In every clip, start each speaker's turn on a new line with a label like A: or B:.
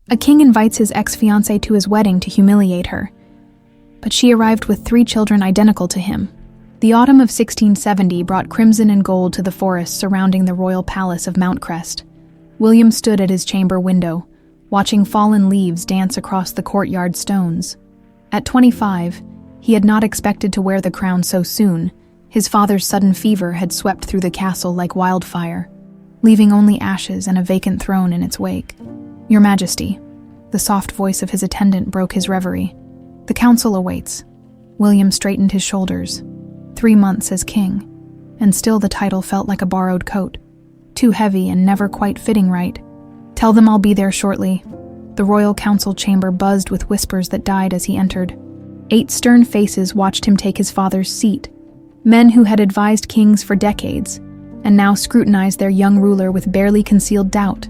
A: A king invites his ex-fiancée to his wedding to humiliate her, but she arrived with 3 children identical to him. The autumn of 1670 brought crimson and gold to the forests surrounding the royal palace of Mountcrest. William stood at his chamber window, watching fallen leaves dance across the courtyard stones. At 25, he had not expected to wear the crown so soon. His father's sudden fever had swept through the castle like wildfire, leaving only ashes and a vacant throne in its wake. "Your Majesty," the soft voice of his attendant broke his reverie. "The council awaits." William straightened his shoulders. 3 months as king, and still the title felt like a borrowed coat, too heavy and never quite fitting right. "Tell them I'll be there shortly." The royal council chamber buzzed with whispers that died as he entered. 8 stern faces watched him take his father's seat, men who had advised kings for decades, and now scrutinized their young ruler with barely concealed doubt.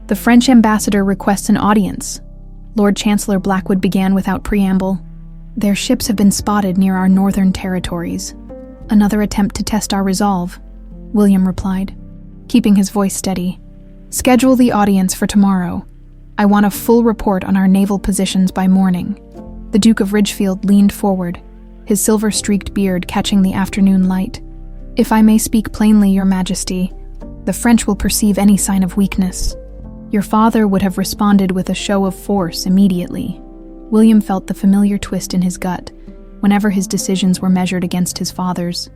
A: "The French ambassador requests an audience." Lord Chancellor Blackwood began without preamble. "Their ships have been spotted near our northern territories." "Another attempt to test our resolve," William replied, keeping his voice steady. "Schedule the audience for tomorrow. I want a full report on our naval positions by morning." The Duke of Ridgefield leaned forward, his silver-streaked beard catching the afternoon light. "If I may speak plainly, Your Majesty, the French will perceive any sign of weakness. Your father would have responded with a show of force immediately." William felt the familiar twist in his gut whenever his decisions were measured against his father's.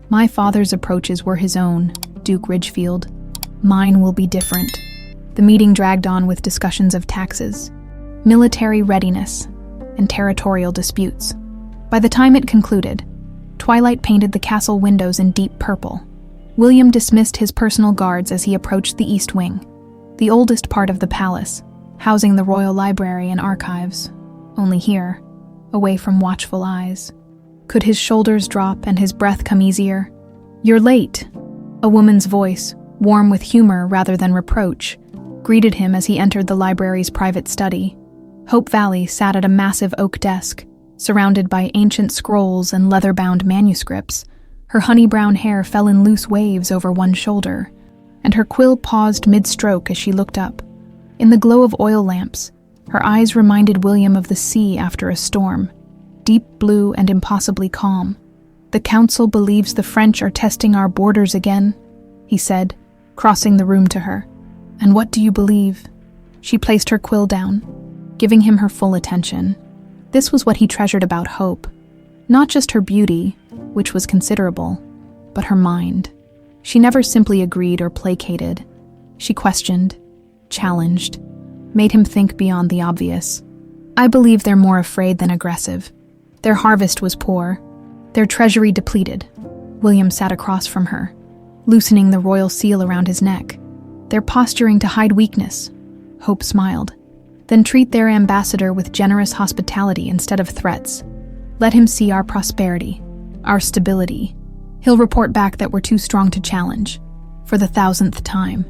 A: "My father's approaches were his own, Duke Ridgefield. Mine will be different." The meeting dragged on with discussions of taxes, military readiness, and territorial disputes. By the time it concluded, twilight painted the castle windows in deep purple. William dismissed his personal guards as he approached the east wing, the oldest part of the palace, housing the royal library and archives. Only here, away from watchful eyes, could his shoulders drop and his breath come easier. "You're late." A woman's voice, warm with humor rather than reproach, greeted him as he entered the library's private study. Hope Valley sat at a massive oak desk, surrounded by ancient scrolls and leather-bound manuscripts. Her honey-brown hair fell in loose waves over one shoulder, and her quill paused mid-stroke as she looked up. In the glow of oil lamps, her eyes reminded William of the sea after a storm, deep blue and impossibly calm. "The council believes the French are testing our borders again," he said, crossing the room to her. "And what do you believe?" She placed her quill down, giving him her full attention. This was what he treasured about Hope. Not just her beauty, which was considerable, but her mind. She never simply agreed or placated. She questioned, challenged, made him think beyond the obvious. "I believe they're more afraid than aggressive. Their harvest was poor, their treasury depleted." William sat across from her, loosening the royal seal around his neck. "They're posturing to hide weakness." Hope smiled. "Then treat their ambassador with generous hospitality instead of threats. Let him see our prosperity, our stability. He'll report back that we're too strong to challenge." For the 1000th time,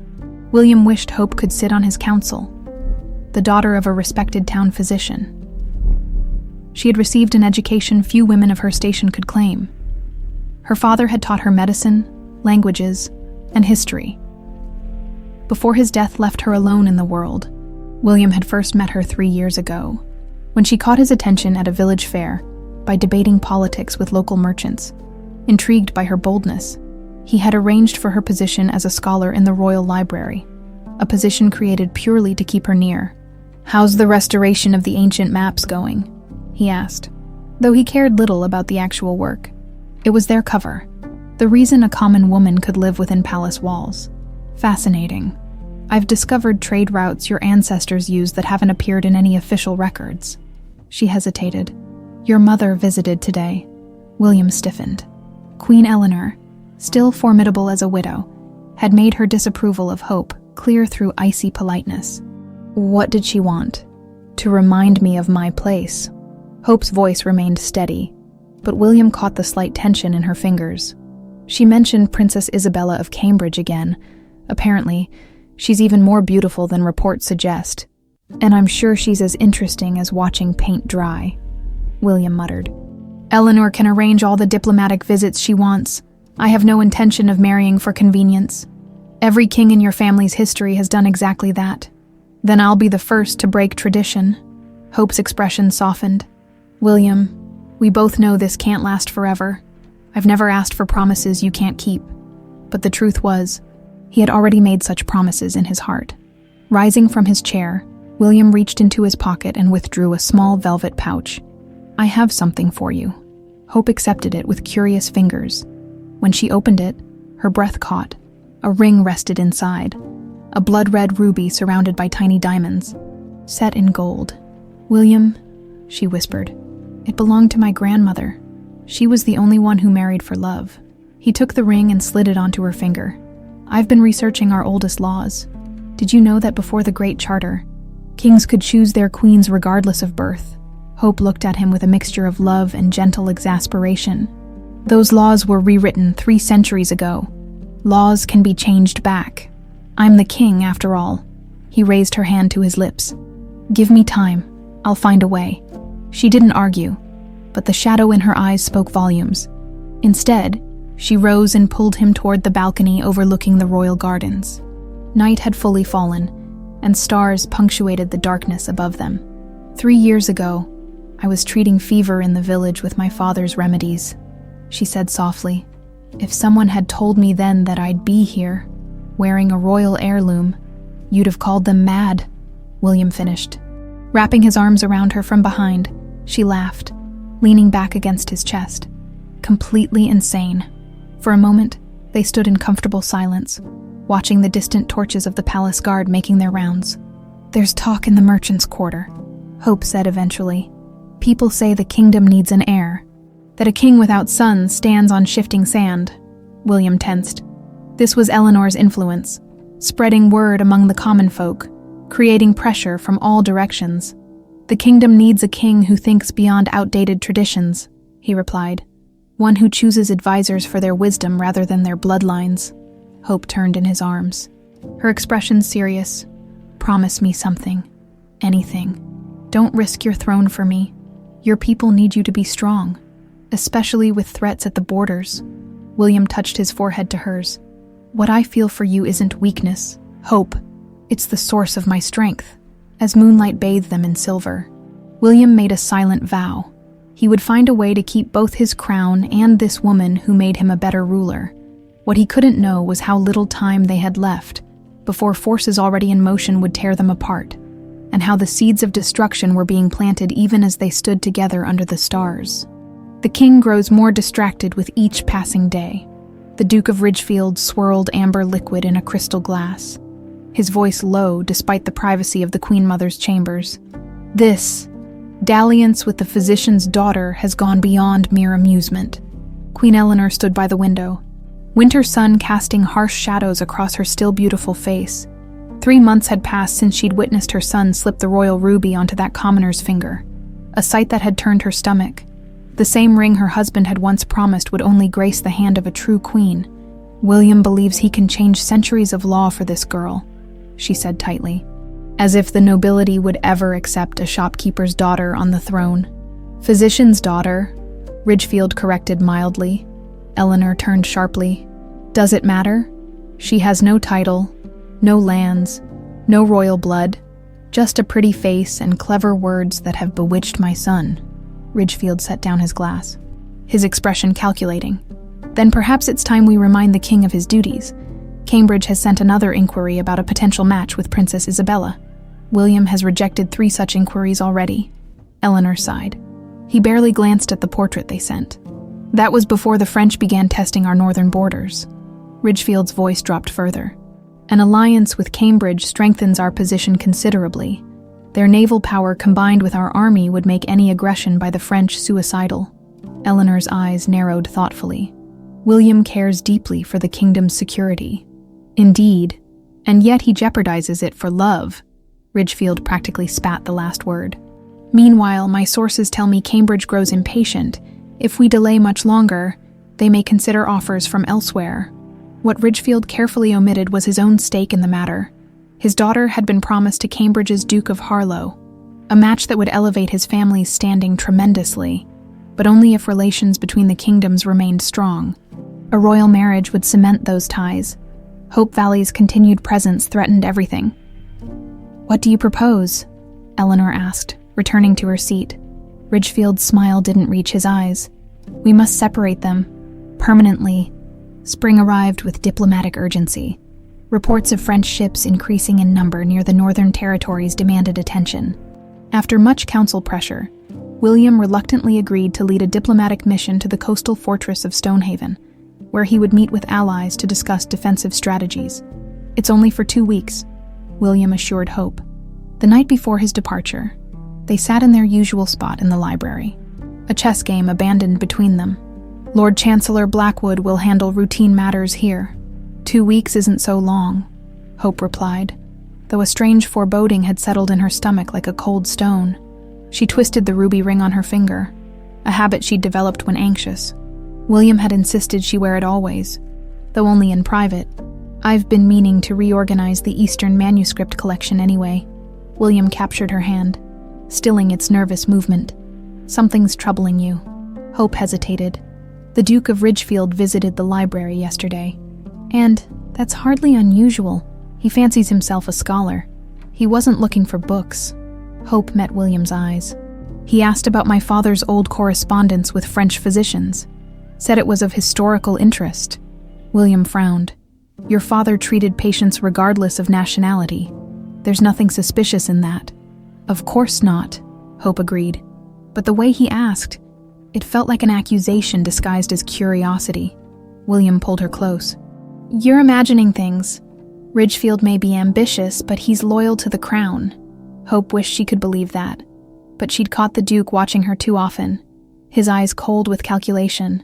A: William wished Hope could sit on his council. The daughter of a respected town physician, she had received an education few women of her station could claim. Her father had taught her medicine, languages, and history. Before his death left her alone in the world, William had first met her 3 years ago, when she caught his attention at a village fair by debating politics with local merchants. Intrigued by her boldness, he had arranged for her position as a scholar in the royal library, a position created purely to keep her near. "How's the restoration of the ancient maps going?" he asked, though he cared little about the actual work. It was their cover, the reason a common woman could live within palace walls. "Fascinating. I've discovered trade routes your ancestors used that haven't appeared in any official records." She hesitated. "Your mother visited today." William stiffened. Queen Eleanor, still formidable as a widow, had made her disapproval of Hope clear through icy politeness. "What did she want?" "To remind me of my place." Hope's voice remained steady, but William caught the slight tension in her fingers. "She mentioned Princess Isabella of Cambridge again. Apparently, she's even more beautiful than reports suggest. And I'm sure she's as interesting as watching paint dry," William muttered. "Eleanor can arrange all the diplomatic visits she wants. I have no intention of marrying for convenience. Every king in your family's history has done exactly that." Then I'll be the first to break tradition. Hope's expression softened. William, we both know this can't last forever. I've never asked for promises you can't keep. But the truth was, he had already made such promises in his heart. Rising from his chair, William reached into his pocket and withdrew a small velvet pouch. I have something for you. Hope accepted it with curious fingers. When she opened it, her breath caught. A ring rested inside, a blood-red ruby surrounded by tiny diamonds, set in gold. William, she whispered, it belonged to my grandmother. She was the only one who married for love. He took the ring and slid it onto her finger. I've been researching our oldest laws. Did you know that before the Great Charter, kings could choose their queens regardless of birth? Hope looked at him with a mixture of love and gentle exasperation. Those laws were rewritten 3 centuries ago. Laws can be changed back. I'm the king, after all. He raised her hand to his lips. Give me time. I'll find a way. She didn't argue, but the shadow in her eyes spoke volumes. Instead, she rose and pulled him toward the balcony overlooking the royal gardens. Night had fully fallen, and stars punctuated the darkness above them. 3 years ago, I was treating fever in the village with my father's remedies, she said softly. If someone had told me then that I'd be here, wearing a royal heirloom, you'd have called them mad, William finished. Wrapping his arms around her from behind, she laughed, leaning back against his chest. Completely insane. For a moment, they stood in comfortable silence, watching the distant torches of the palace guard making their rounds. There's talk in the merchants' quarter, Hope said eventually. People say the kingdom needs an heir, that a king without sons stands on shifting sand. William tensed. This was Eleanor's influence, spreading word among the common folk, creating pressure from all directions. The kingdom needs a king who thinks beyond outdated traditions, he replied. One who chooses advisors for their wisdom rather than their bloodlines. Hope turned in his arms, her expression serious. Promise me something. Anything. Don't risk your throne for me. Your people need you to be strong, especially with threats at the borders. William touched his forehead to hers. What I feel for you isn't weakness, hope. It's the source of my strength. As moonlight bathed them in silver, William made a silent vow. He would find a way to keep both his crown and this woman who made him a better ruler. What he couldn't know was how little time they had left before forces already in motion would tear them apart, and how the seeds of destruction were being planted even as they stood together under the stars. The king grows more distracted with each passing day. The Duke of Ridgefield swirled amber liquid in a crystal glass, his voice low despite the privacy of the Queen Mother's chambers. This dalliance with the physician's daughter has gone beyond mere amusement. Queen Eleanor stood by the window, winter sun casting harsh shadows across her still beautiful face. 3 months had passed since she'd witnessed her son slip the royal ruby onto that commoner's finger, a sight that had turned her stomach. The same ring her husband had once promised would only grace the hand of a true queen. William believes he can change centuries of law for this girl, she said tightly, as if the nobility would ever accept a shopkeeper's daughter on the throne. Physician's daughter, Ridgefield corrected mildly. Eleanor turned sharply. Does it matter? She has no title, no lands, no royal blood, just a pretty face and clever words that have bewitched my son. Ridgefield set down his glass, his expression calculating. Then perhaps it's time we remind the king of his duties. Cambridge has sent another inquiry about a potential match with Princess Isabella. William has rejected 3 such inquiries already. Eleanor sighed. He barely glanced at the portrait they sent. That was before the French began testing our northern borders. Ridgefield's voice dropped further. An alliance with Cambridge strengthens our position considerably. Their naval power combined with our army would make any aggression by the French suicidal. Eleanor's eyes narrowed thoughtfully. William cares deeply for the kingdom's security. Indeed, and yet he jeopardizes it for love. Ridgefield practically spat the last word. Meanwhile, my sources tell me Cambridge grows impatient. If we delay much longer, they may consider offers from elsewhere. What Ridgefield carefully omitted was his own stake in the matter. His daughter had been promised to Cambridge's Duke of Harlow, a match that would elevate his family's standing tremendously, but only if relations between the kingdoms remained strong. A royal marriage would cement those ties. Hope Valley's continued presence threatened everything. "What do you propose?" Eleanor asked, returning to her seat. Ridgefield's smile didn't reach his eyes. "We must separate them. Permanently." Spring arrived with diplomatic urgency. Reports of French ships increasing in number near the northern territories demanded attention. After much council pressure, William reluctantly agreed to lead a diplomatic mission to the coastal fortress of Stonehaven, where he would meet with allies to discuss defensive strategies. "It's only for 2 weeks," William assured Hope. The night before his departure, they sat in their usual spot in the library, a chess game abandoned between them. "Lord Chancellor Blackwood will handle routine matters here. 2 weeks isn't so long," Hope replied, though a strange foreboding had settled in her stomach like a cold stone. She twisted the ruby ring on her finger, a habit she'd developed when anxious. William had insisted she wear it always, though only in private. "I've been meaning to reorganize the Eastern manuscript collection anyway." William captured her hand, stilling its nervous movement. "Something's troubling you." Hope hesitated. "The Duke of Ridgefield visited the library yesterday. And that's hardly unusual. He fancies himself a scholar. He wasn't looking for books." Hope met William's eyes. "He asked about my father's old correspondence with French physicians. Said it was of historical interest." William frowned. "Your father treated patients regardless of nationality. There's nothing suspicious in that." "Of course not," Hope agreed. "But the way he asked, it felt like an accusation disguised as curiosity." William pulled her close. "You're imagining things. Ridgefield may be ambitious, but he's loyal to the crown." Hope wished she could believe that, but she'd caught the Duke watching her too often, his eyes cold with calculation.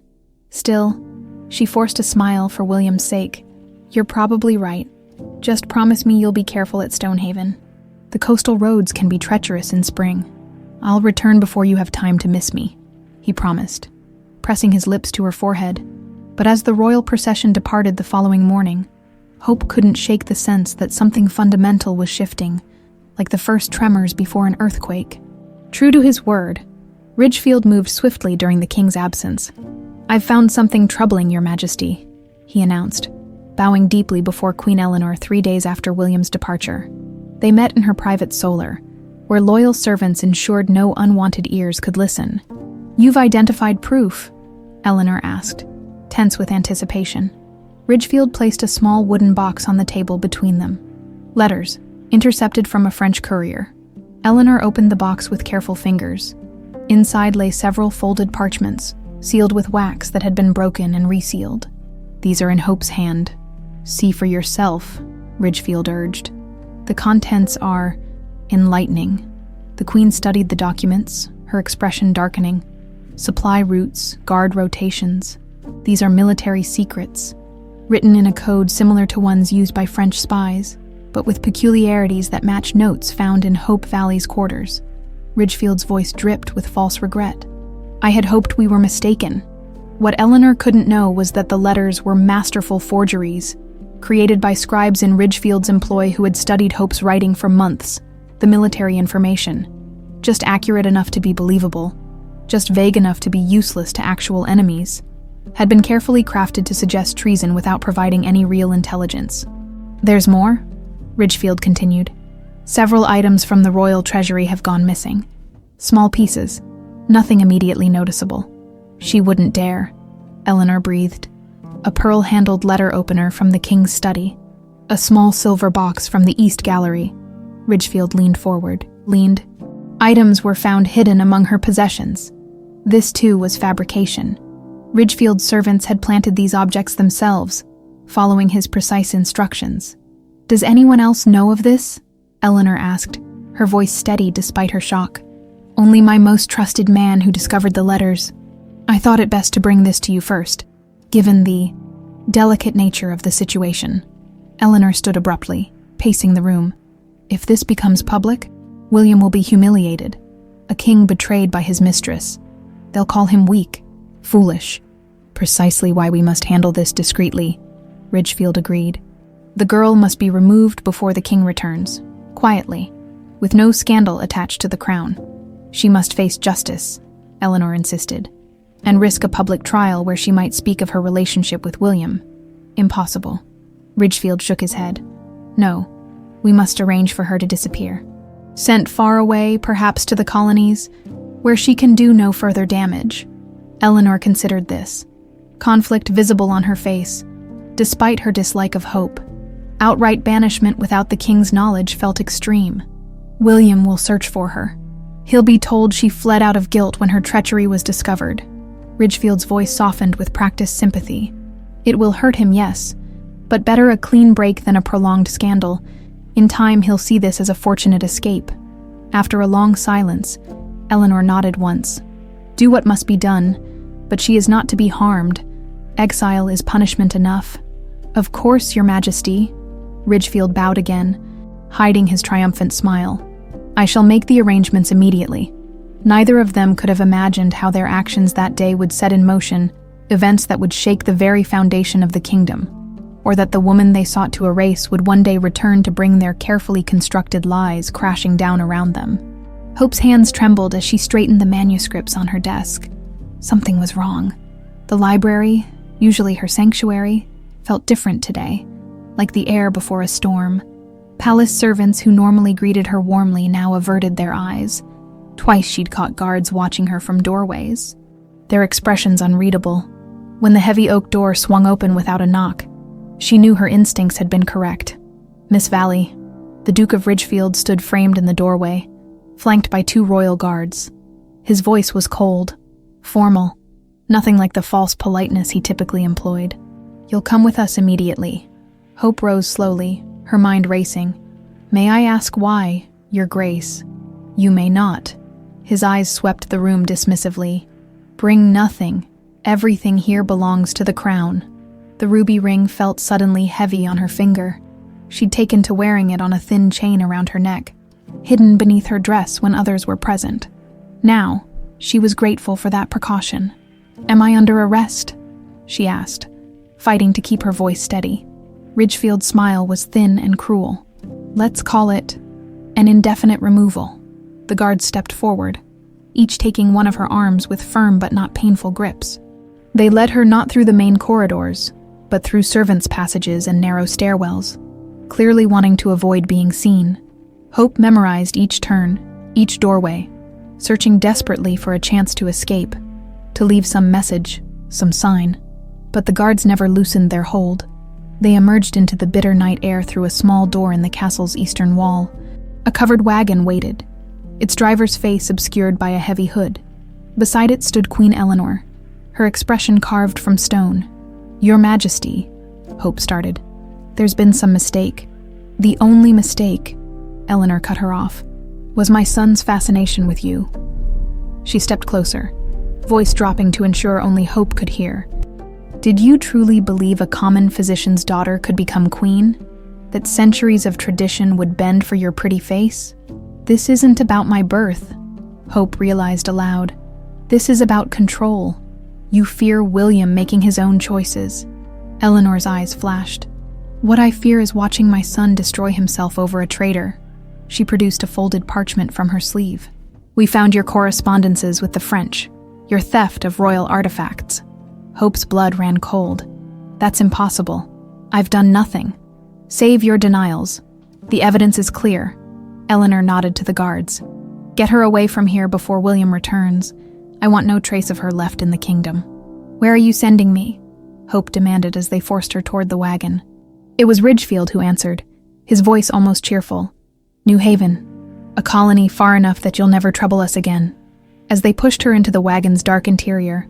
A: Still, she forced a smile for William's sake. "You're probably right. Just promise me you'll be careful at Stonehaven. The coastal roads can be treacherous in spring. I'll return before you have time to miss me," he promised, pressing his lips to her forehead. But as the royal procession departed the following morning, Hope couldn't shake the sense that something fundamental was shifting, like the first tremors before an earthquake. True to his word, Ridgefield moved swiftly during the king's absence. "I've found something troubling, Your Majesty," he announced, bowing deeply before Queen Eleanor 3 days after William's departure. They met in her private solar, where loyal servants ensured no unwanted ears could listen. "You've identified proof?" Eleanor asked, tense with anticipation. Ridgefield placed a small wooden box on the table between them. "Letters, intercepted from a French courier." Eleanor opened the box with careful fingers. Inside lay several folded parchments, sealed with wax that had been broken and resealed. "These are in Hope's hand. See for yourself," Ridgefield urged. "The contents are enlightening." The Queen studied the documents, her expression darkening. "Supply routes, guard rotations. These are military secrets, written in a code similar to ones used by French spies, but with peculiarities that match notes found in Hope Valley's quarters." Ridgefield's voice dripped with false regret. "I had hoped we were mistaken." What Eleanor couldn't know was that the letters were masterful forgeries, created by scribes in Ridgefield's employ who had studied Hope's writing for months. The military information, just accurate enough to be believable, just vague enough to be useless to actual enemies, had been carefully crafted to suggest treason without providing any real intelligence. "There's more," Ridgefield continued. "Several items from the royal treasury have gone missing. Small pieces, nothing immediately noticeable." "She wouldn't dare," Eleanor breathed. "A pearl-handled letter opener from the king's study. A small silver box from the East Gallery." Ridgefield leaned forward. Items were found hidden among her possessions. This, too, was fabrication. Ridgefield's servants had planted these objects themselves, following his precise instructions. "Does anyone else know of this?" Eleanor asked, her voice steady despite her shock. "Only my most trusted man who discovered the letters. I thought it best to bring this to you first, given the delicate nature of the situation." Eleanor stood abruptly, pacing the room. "If this becomes public, William will be humiliated. A king betrayed by his mistress. They'll call him weak, foolish." "Precisely why we must handle this discreetly," Ridgefield agreed. "The girl must be removed before the king returns, quietly, with no scandal attached to the crown. She must face justice," Eleanor insisted, "and risk a public trial where she might speak of her relationship with William." "Impossible." Ridgefield shook his head. "No, We must arrange for her to disappear. Sent far away, perhaps to the colonies, where she can do no further damage. Eleanor considered this. Conflict visible on her face, despite her dislike of Hope. Outright banishment without the king's knowledge felt extreme. William will search for her. He'll be told she fled out of guilt when her treachery was discovered. Ridgefield's voice softened with practiced sympathy. It will hurt him, yes, but better a clean break than a prolonged scandal. In time, he'll see this as a fortunate escape. After a long silence, Eleanor nodded once. Do what must be done, but she is not to be harmed. Exile is punishment enough. Of course, Your Majesty. Ridgefield bowed again, hiding his triumphant smile. I shall make the arrangements immediately. Neither of them could have imagined how their actions that day would set in motion events that would shake the very foundation of the kingdom, or that the woman they sought to erase would one day return to bring their carefully constructed lies crashing down around them. Hope's hands trembled as she straightened the manuscripts on her desk. Something was wrong. The library, usually her sanctuary, felt different today, like the air before a storm. Palace servants who normally greeted her warmly now averted their eyes. Twice she'd caught guards watching her from doorways, their expressions unreadable. When the heavy oak door swung open without a knock, she knew her instincts had been correct. Miss Valley, the Duke of Ridgefield, stood framed in the doorway, flanked by 2 royal guards. His voice was cold, formal, nothing like the false politeness he typically employed. You'll come with us immediately. Hope rose slowly, her mind racing. May I ask why, Your Grace? You may not. His eyes swept the room dismissively. Bring nothing. Everything here belongs to the crown. The ruby ring felt suddenly heavy on her finger. She'd taken to wearing it on a thin chain around her neck, hidden beneath her dress when others were present. Now, she was grateful for that precaution. Am I under arrest? She asked, fighting to keep her voice steady. Ridgefield's smile was thin and cruel. Let's call it an indefinite removal. The guards stepped forward, each taking one of her arms with firm but not painful grips. They led her not through the main corridors, but through servants' passages and narrow stairwells, clearly wanting to avoid being seen. Hope memorized each turn, each doorway, searching desperately for a chance to escape, to leave some message, some sign. But the guards never loosened their hold. They emerged into the bitter night air through a small door in the castle's eastern wall. A covered wagon waited, its driver's face obscured by a heavy hood. Beside it stood Queen Eleanor, her expression carved from stone. Your Majesty, Hope started. There's been some mistake. The only mistake, Eleanor cut her off, was my son's fascination with you. She stepped closer, voice dropping to ensure only Hope could hear. Did you truly believe a common physician's daughter could become queen? That centuries of tradition would bend for your pretty face? This isn't about my birth, Hope realized aloud. This is about control. You fear William making his own choices. Eleanor's eyes flashed. What I fear is watching my son destroy himself over a traitor. She produced a folded parchment from her sleeve. We found your correspondences with the French, your theft of royal artifacts. Hope's blood ran cold. That's impossible. I've done nothing. Save your denials. The evidence is clear. Eleanor nodded to the guards. Get her away from here before William returns. I want no trace of her left in the kingdom. Where are you sending me? Hope demanded as they forced her toward the wagon. It was Ridgefield who answered, his voice almost cheerful. New Haven, a colony far enough that you'll never trouble us again. As they pushed her into the wagon's dark interior,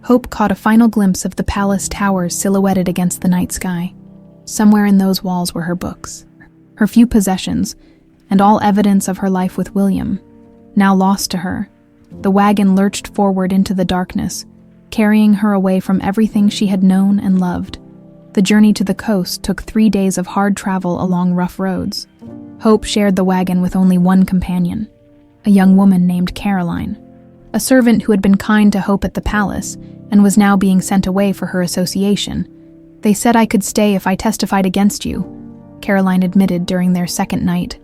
A: Hope caught a final glimpse of the palace towers silhouetted against the night sky. Somewhere in those walls were her books, her few possessions, and all evidence of her life with William. Now lost to her, the wagon lurched forward into the darkness, carrying her away from everything she had known and loved. The journey to the coast took 3 days of hard travel along rough roads. Hope shared the wagon with only one companion, a young woman named Caroline, a servant who had been kind to Hope at the palace and was now being sent away for her association. They said I could stay if I testified against you, Caroline admitted during their second night,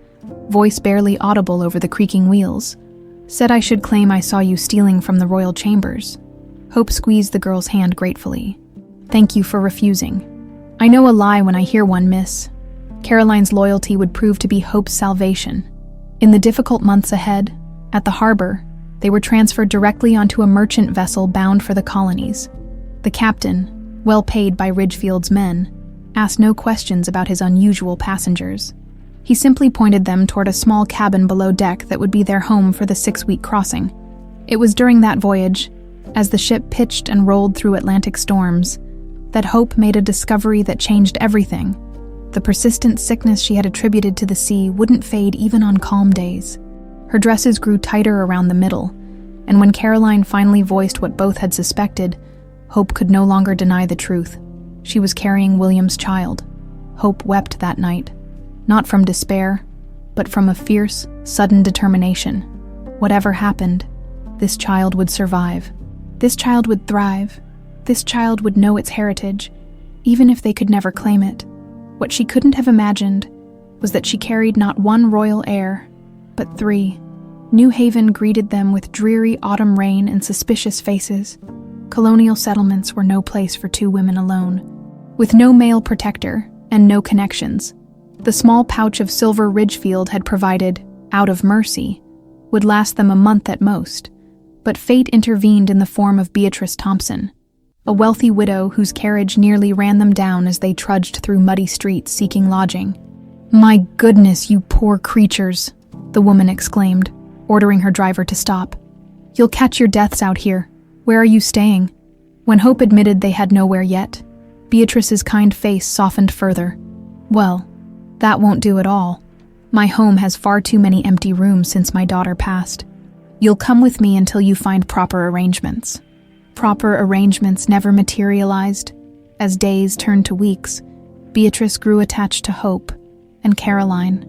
A: voice barely audible over the creaking wheels. Said I should claim I saw you stealing from the royal chambers. Hope squeezed the girl's hand gratefully. Thank you for refusing. I know a lie when I hear one, miss. Caroline's loyalty would prove to be Hope's salvation. In the difficult months ahead, at the harbor, they were transferred directly onto a merchant vessel bound for the colonies. The captain, well paid by Ridgefield's men, asked no questions about his unusual passengers. He simply pointed them toward a small cabin below deck that would be their home for the 6-week crossing. It was during that voyage, as the ship pitched and rolled through Atlantic storms, that Hope made a discovery that changed everything. The persistent sickness she had attributed to the sea wouldn't fade even on calm days. Her dresses grew tighter around the middle, and when Caroline finally voiced what both had suspected, Hope could no longer deny the truth. She was carrying William's child. Hope wept that night, not from despair, but from a fierce, sudden determination. Whatever happened, this child would survive. This child would thrive. This child would know its heritage, even if they could never claim it. What she couldn't have imagined was that she carried not one royal heir, but 3. New Haven greeted them with dreary autumn rain and suspicious faces. Colonial settlements were no place for 2 women alone. With no male protector and no connections, the small pouch of silver Ridgefield had provided, out of mercy, would last them a month at most. But fate intervened in the form of Beatrice Thompson, a wealthy widow whose carriage nearly ran them down as they trudged through muddy streets seeking lodging. "My goodness, you poor creatures," the woman exclaimed, ordering her driver to stop. "You'll catch your deaths out here. Where are you staying?" When Hope admitted they had nowhere yet, Beatrice's kind face softened further. "Well, that won't do at all. My home has far too many empty rooms since my daughter passed. You'll come with me until you find proper arrangements." Proper arrangements never materialized. As days turned to weeks, Beatrice grew attached to Hope and Caroline,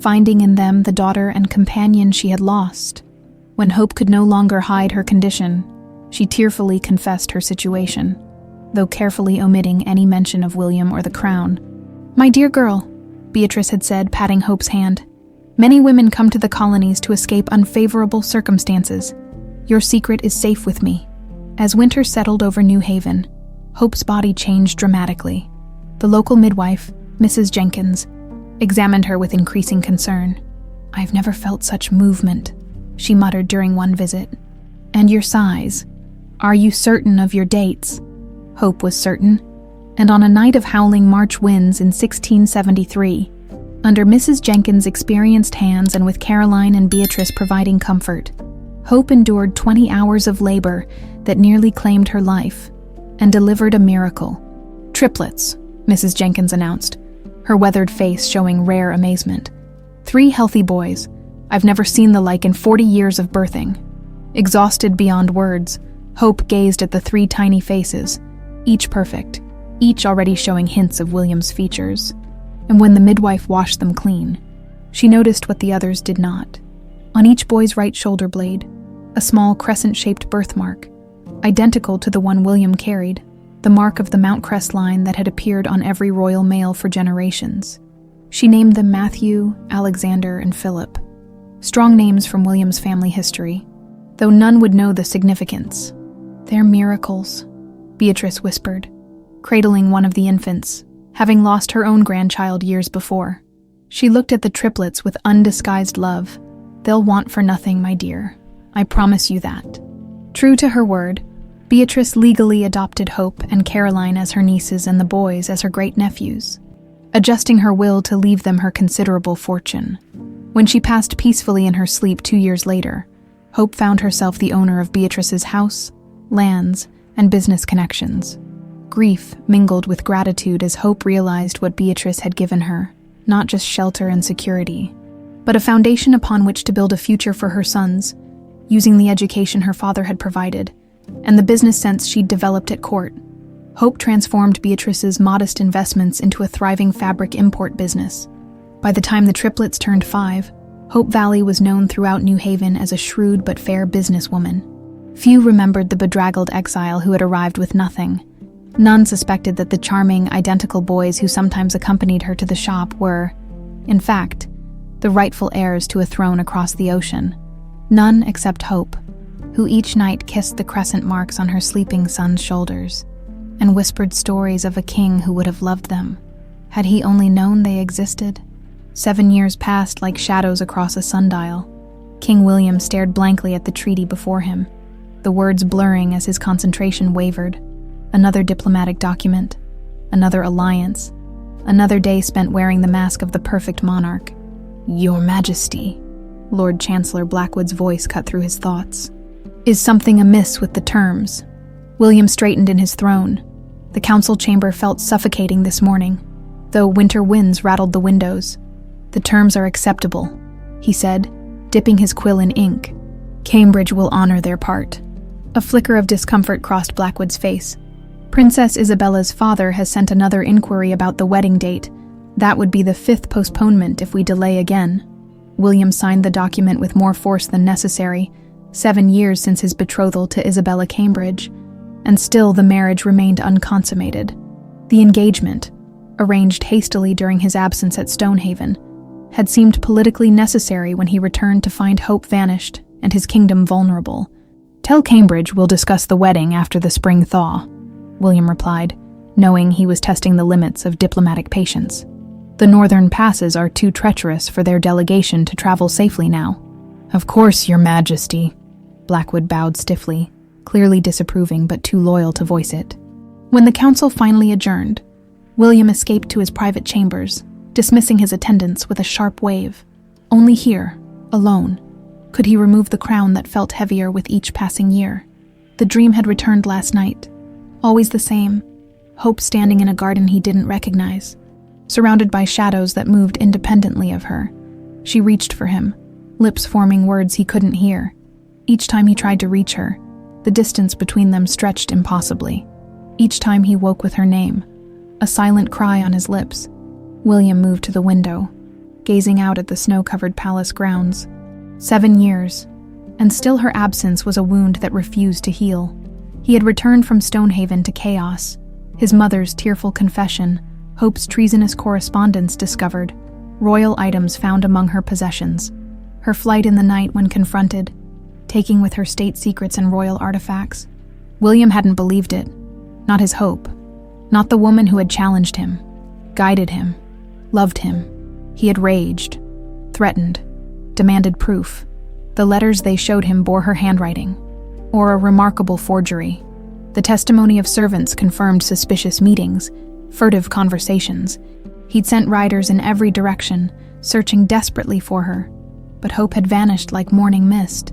A: finding in them the daughter and companion she had lost. When Hope could no longer hide her condition, she tearfully confessed her situation, though carefully omitting any mention of William or the crown. "My dear girl," Beatrice had said, patting Hope's hand, "many women come to the colonies to escape unfavorable circumstances. Your secret is safe with me." As winter settled over New Haven, Hope's body changed dramatically. The local midwife, Mrs. Jenkins, examined her with increasing concern. "I've never felt such movement," she muttered during one visit. "And your size? Are you certain of your dates?" Hope was certain, and on a night of howling March winds in 1673, under Mrs. Jenkins' experienced hands and with Caroline and Beatrice providing comfort, Hope endured 20 hours of labor that nearly claimed her life and delivered a miracle. "Triplets," Mrs. Jenkins announced, her weathered face showing rare amazement. "3 healthy boys. I've never seen the like in 40 years of birthing." Exhausted beyond words, Hope gazed at the 3 tiny faces, each perfect, each already showing hints of William's features. And when the midwife washed them clean, she noticed what the others did not. On each boy's right shoulder blade, a small crescent-shaped birthmark, identical to the one William carried, the mark of the Mountcrest line that had appeared on every royal male for generations. She named them Matthew, Alexander, and Philip, strong names from William's family history, though none would know the significance. "They're miracles," Beatrice whispered, cradling one of the infants, having lost her own grandchild years before. She looked at the triplets with undisguised love. "They'll want for nothing, my dear. I promise you that." True to her word, Beatrice legally adopted Hope and Caroline as her nieces and the boys as her great-nephews, adjusting her will to leave them her considerable fortune. When she passed peacefully in her sleep 2 years later, Hope found herself the owner of Beatrice's house, lands, and business connections. Grief mingled with gratitude as Hope realized what Beatrice had given her, not just shelter and security, but a foundation upon which to build a future for her sons, using the education her father had provided, and the business sense she'd developed at court. Hope transformed Beatrice's modest investments into a thriving fabric import business. By the time the triplets turned 5, Hope Valley was known throughout New Haven as a shrewd but fair businesswoman. Few remembered the bedraggled exile who had arrived with nothing. None suspected that the charming, identical boys who sometimes accompanied her to the shop were, in fact, the rightful heirs to a throne across the ocean. None except Hope, who each night kissed the crescent marks on her sleeping son's shoulders and whispered stories of a king who would have loved them Had he only known they existed? 7 years passed like shadows across a sundial. King William stared blankly at the treaty before him, the words blurring as his concentration wavered. Another diplomatic document, another alliance, another day spent wearing the mask of the perfect monarch. "Your Majesty," Lord Chancellor Blackwood's voice cut through his thoughts. "Is something amiss with the terms?" William straightened in his throne. The council chamber felt suffocating this morning, though winter winds rattled the windows. "The terms are acceptable," he said, dipping his quill in ink. "Cambridge will honor their part." A flicker of discomfort crossed Blackwood's face. "Princess Isabella's father has sent another inquiry about the wedding date. That would be the 5th postponement if we delay again." William signed the document with more force than necessary. 7 years since his betrothal to Isabella Cambridge, and still the marriage remained unconsummated. The engagement, arranged hastily during his absence at Stonehaven, had seemed politically necessary when he returned to find hope vanished and his kingdom vulnerable. "Tell Cambridge we'll discuss the wedding after the spring thaw," William replied, knowing he was testing the limits of diplomatic patience. "The northern passes are too treacherous for their delegation to travel safely now." "Of course, Your Majesty." Blackwood bowed stiffly, clearly disapproving but too loyal to voice it. When the council finally adjourned, William escaped to his private chambers, dismissing his attendants with a sharp wave. Only here, alone, could he remove the crown that felt heavier with each passing year. The dream had returned last night. Always the same, Hope standing in a garden he didn't recognize, surrounded by shadows that moved independently of her. She reached for him, lips forming words he couldn't hear. Each time he tried to reach her, the distance between them stretched impossibly. Each time he woke with her name, a silent cry on his lips. William moved to the window, gazing out at the snow-covered palace grounds. 7 years, and still her absence was a wound that refused to heal. He had returned from Stonehaven to chaos, his mother's tearful confession, Hope's treasonous correspondence discovered, royal items found among her possessions, her flight in the night when confronted, taking with her state secrets and royal artifacts. William hadn't believed it. Not his Hope. Not the woman who had challenged him, guided him, loved him. He had raged, threatened, demanded proof. The letters they showed him bore her handwriting, or a remarkable forgery. The testimony of servants confirmed suspicious meetings, furtive conversations. He'd sent riders in every direction, searching desperately for her, but Hope had vanished like morning mist.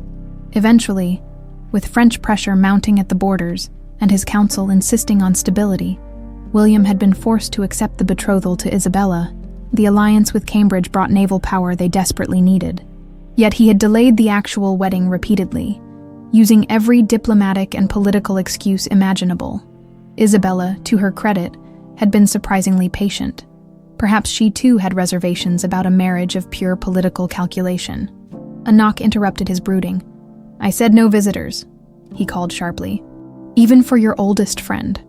A: Eventually, with French pressure mounting at the borders and his council insisting on stability, William had been forced to accept the betrothal to Isabella. The alliance with Cambridge brought naval power they desperately needed. Yet he had delayed the actual wedding repeatedly, using every diplomatic and political excuse imaginable. Isabella, to her credit, had been surprisingly patient. Perhaps she too had reservations about a marriage of pure political calculation. A knock interrupted his brooding. "I said no visitors," he called sharply. "Even for your oldest friend."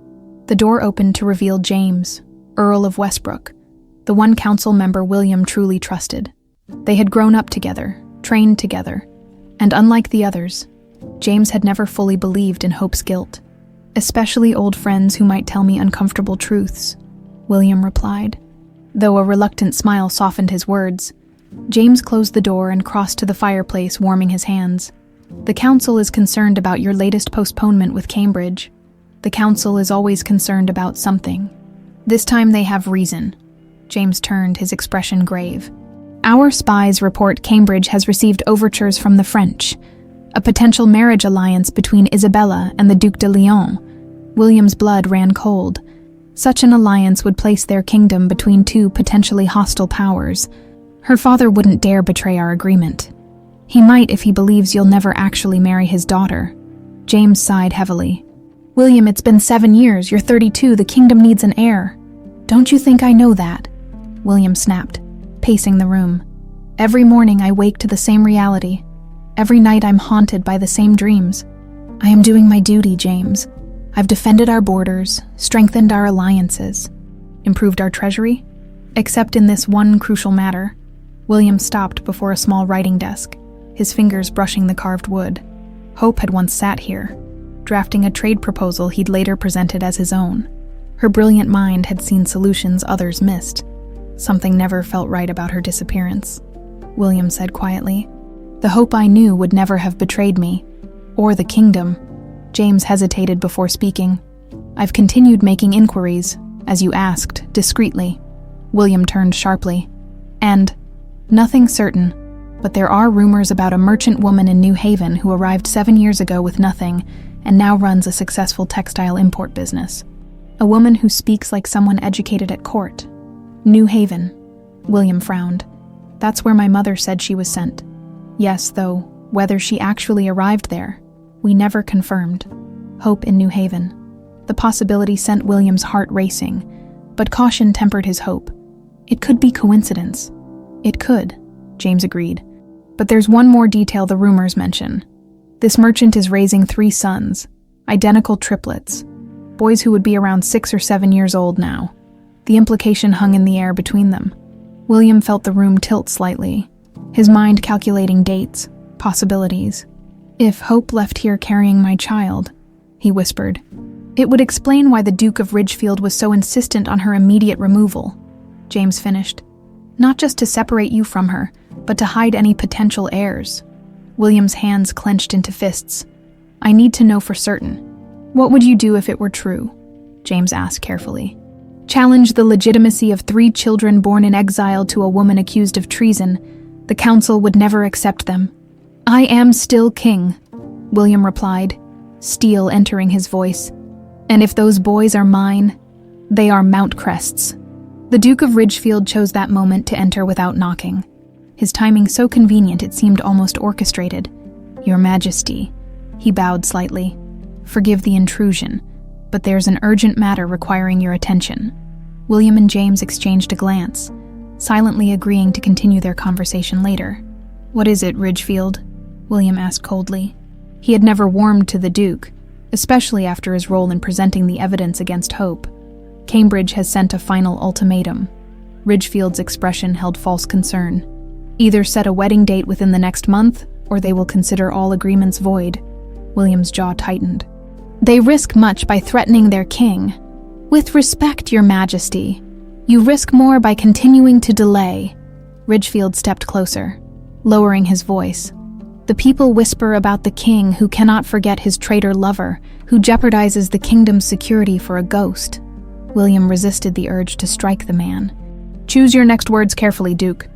A: The door opened to reveal James, Earl of Westbrook, the one council member William truly trusted. They had grown up together, trained together, and unlike the others, James had never fully believed in Hope's guilt. "Especially old friends who might tell me uncomfortable truths," William replied. Though a reluctant smile softened his words, James closed the door and crossed to the fireplace, warming his hands. "The council is concerned about your latest postponement with Cambridge. The council is always concerned about something. This time they have reason." James turned, his expression grave. "Our spies report Cambridge has received overtures from the French, a potential marriage alliance between Isabella and the Duc de Lyon." William's blood ran cold. Such an alliance would place their kingdom between two potentially hostile powers. Her father wouldn't dare betray our agreement. He might if he believes you'll never actually marry his daughter. James sighed heavily. "William, it's been 7 years. You're 32. The kingdom needs an heir." "Don't you think I know that?" William snapped, pacing the room. "Every morning I wake to the same reality. Every night I'm haunted by the same dreams. I am doing my duty, James. I've defended our borders, strengthened our alliances, improved our treasury. Except in this one crucial matter." William stopped before a small writing desk, his fingers brushing the carved wood. Hope had once sat here, drafting a trade proposal he'd later presented as his own. Her brilliant mind had seen solutions others missed. Something never felt right about her disappearance, William said quietly. The Hope I knew would never have betrayed me, or the kingdom. James hesitated before speaking. I've continued making inquiries, as you asked, discreetly. William turned sharply. And nothing certain, but there are rumors about a merchant woman in New Haven who arrived 7 years ago with nothing and now runs a successful textile import business. A woman who speaks like someone educated at court. New Haven. William frowned. That's where my mother said she was sent. Yes, though, whether she actually arrived there, we never confirmed. Hope in New Haven. The possibility sent William's heart racing, but caution tempered his hope. It could be coincidence. It could, James agreed. But there's one more detail the rumors mention. This merchant is raising 3 sons, identical triplets, boys who would be around 6 or 7 years old now. The implication hung in the air between them. William felt the room tilt slightly, his mind calculating dates, possibilities. If Hope left here carrying my child, he whispered, it would explain why the Duke of Ridgefield was so insistent on her immediate removal. James finished. Not just to separate you from her, but to hide any potential heirs. William's hands clenched into fists. I need to know for certain. What would you do if it were true? James asked carefully. Challenge the legitimacy of 3 children born in exile to a woman accused of treason. The council would never accept them. I am still king, William replied, steel entering his voice. And if those boys are mine, they are Mountcrest's. The Duke of Ridgefield chose that moment to enter without knocking. His timing so convenient it seemed almost orchestrated. Your Majesty. He bowed slightly. Forgive the intrusion, but there's an urgent matter requiring your attention. William and James exchanged a glance, silently agreeing to continue their conversation later. What is it, Ridgefield? William asked coldly. He had never warmed to the Duke, especially after his role in presenting the evidence against Hope. Cambridge has sent a final ultimatum. Ridgefield's expression held false concern. Either set a wedding date within the next month, or they will consider all agreements void. William's jaw tightened. They risk much by threatening their king. With respect, Your Majesty, you risk more by continuing to delay. Ridgefield stepped closer, lowering his voice. The people whisper about the king who cannot forget his traitor lover, who jeopardizes the kingdom's security for a ghost. William resisted the urge to strike the man. Choose your next words carefully, Duke.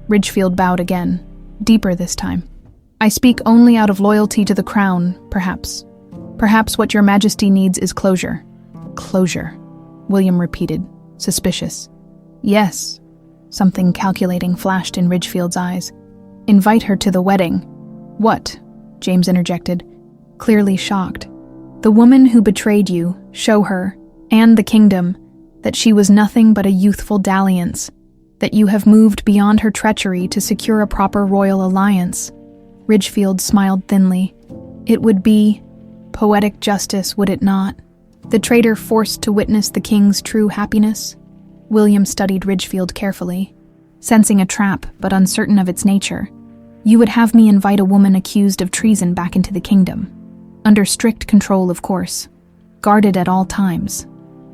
A: Ridgefield bowed again, deeper this time. I speak only out of loyalty to the crown, perhaps. Perhaps what Your Majesty needs is closure. Closure, William repeated, suspicious. Yes, something calculating flashed in Ridgefield's eyes. Invite her to the wedding. What? James interjected, clearly shocked. The woman who betrayed you, show her, and the kingdom, that she was nothing but a youthful dalliance, that you have moved beyond her treachery to secure a proper royal alliance. Ridgefield smiled thinly. It would be poetic justice, would it not? The traitor forced to witness the king's true happiness? William studied Ridgefield carefully, sensing a trap but uncertain of its nature. You would have me invite a woman accused of treason back into the kingdom. Under strict control, of course. Guarded at all times.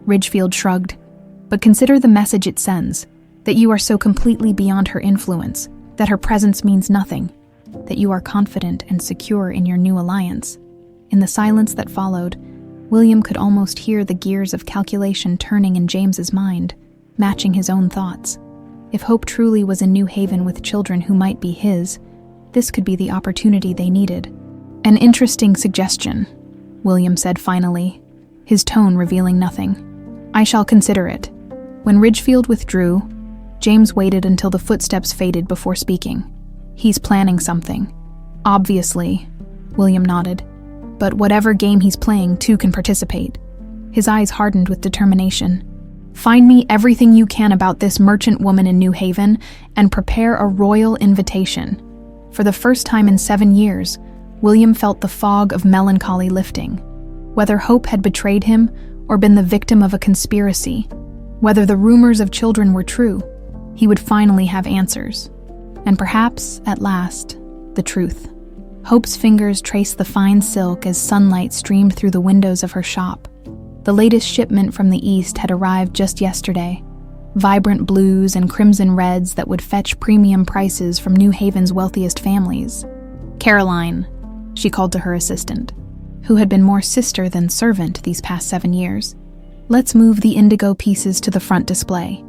A: Ridgefield shrugged. But consider the message it sends, that you are so completely beyond her influence, that her presence means nothing, that you are confident and secure in your new alliance. In the silence that followed, William could almost hear the gears of calculation turning in James's mind, matching his own thoughts. If Hope truly was in New Haven with children who might be his, this could be the opportunity they needed. An interesting suggestion, William said finally, his tone revealing nothing. I shall consider it. When Ridgefield withdrew, James waited until the footsteps faded before speaking. He's planning something. Obviously, William nodded. But whatever game he's playing, two can participate. His eyes hardened with determination. Find me everything you can about this merchant woman in New Haven and prepare a royal invitation. For the first time in 7 years, William felt the fog of melancholy lifting. Whether Hope had betrayed him or been the victim of a conspiracy, whether the rumors of children were true, he would finally have answers. And perhaps, at last, the truth. Hope's fingers traced the fine silk as sunlight streamed through the windows of her shop. The latest shipment from the east had arrived just yesterday. Vibrant blues and crimson reds that would fetch premium prices from New Haven's wealthiest families. Caroline, she called to her assistant, who had been more sister than servant these past 7 years. Let's move the indigo pieces to the front display.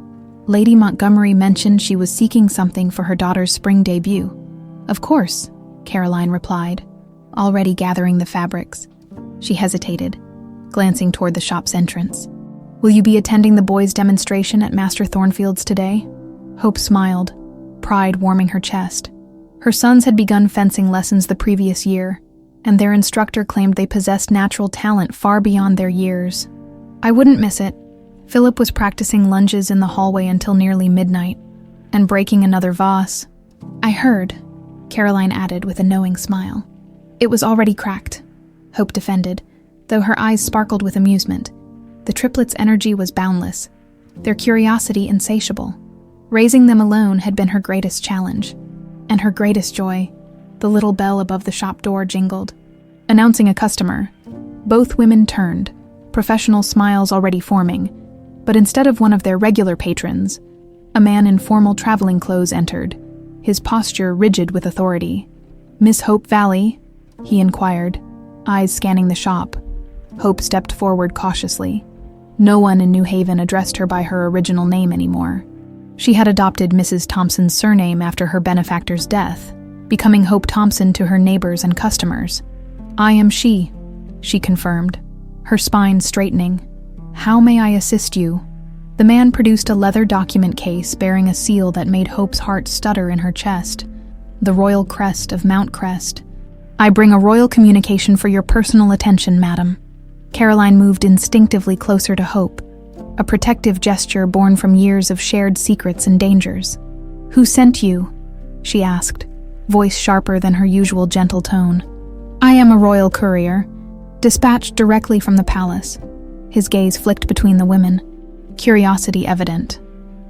A: Lady Montgomery mentioned she was seeking something for her daughter's spring debut. Of course, Caroline replied, already gathering the fabrics. She hesitated, glancing toward the shop's entrance. Will you be attending the boys' demonstration at Master Thornfield's today? Hope smiled, pride warming her chest. Her sons had begun fencing lessons the previous year, and their instructor claimed they possessed natural talent far beyond their years. I wouldn't miss it. Philip was practicing lunges in the hallway until nearly midnight, and breaking another vase. I heard, Caroline added with a knowing smile. It was already cracked, Hope defended, though her eyes sparkled with amusement. The triplets' energy was boundless, their curiosity insatiable. Raising them alone had been her greatest challenge, and her greatest joy. The little bell above the shop door jingled, announcing a customer. Both women turned, professional smiles already forming, but instead of one of their regular patrons, a man in formal traveling clothes entered, his posture rigid with authority. Miss Hope Valley? He inquired, eyes scanning the shop. Hope stepped forward cautiously. No one in New Haven addressed her by her original name anymore. She had adopted Mrs. Thompson's surname after her benefactor's death, becoming Hope Thompson to her neighbors and customers. I am she confirmed, her spine straightening. How may I assist you? The man produced a leather document case bearing a seal that made Hope's heart stutter in her chest. The royal crest of Mountcrest. I bring a royal communication for your personal attention, madam. Caroline moved instinctively closer to Hope, a protective gesture born from years of shared secrets and dangers. Who sent you? She asked, voice sharper than her usual gentle tone. I am a royal courier, dispatched directly from the palace. His gaze flicked between the women, curiosity evident.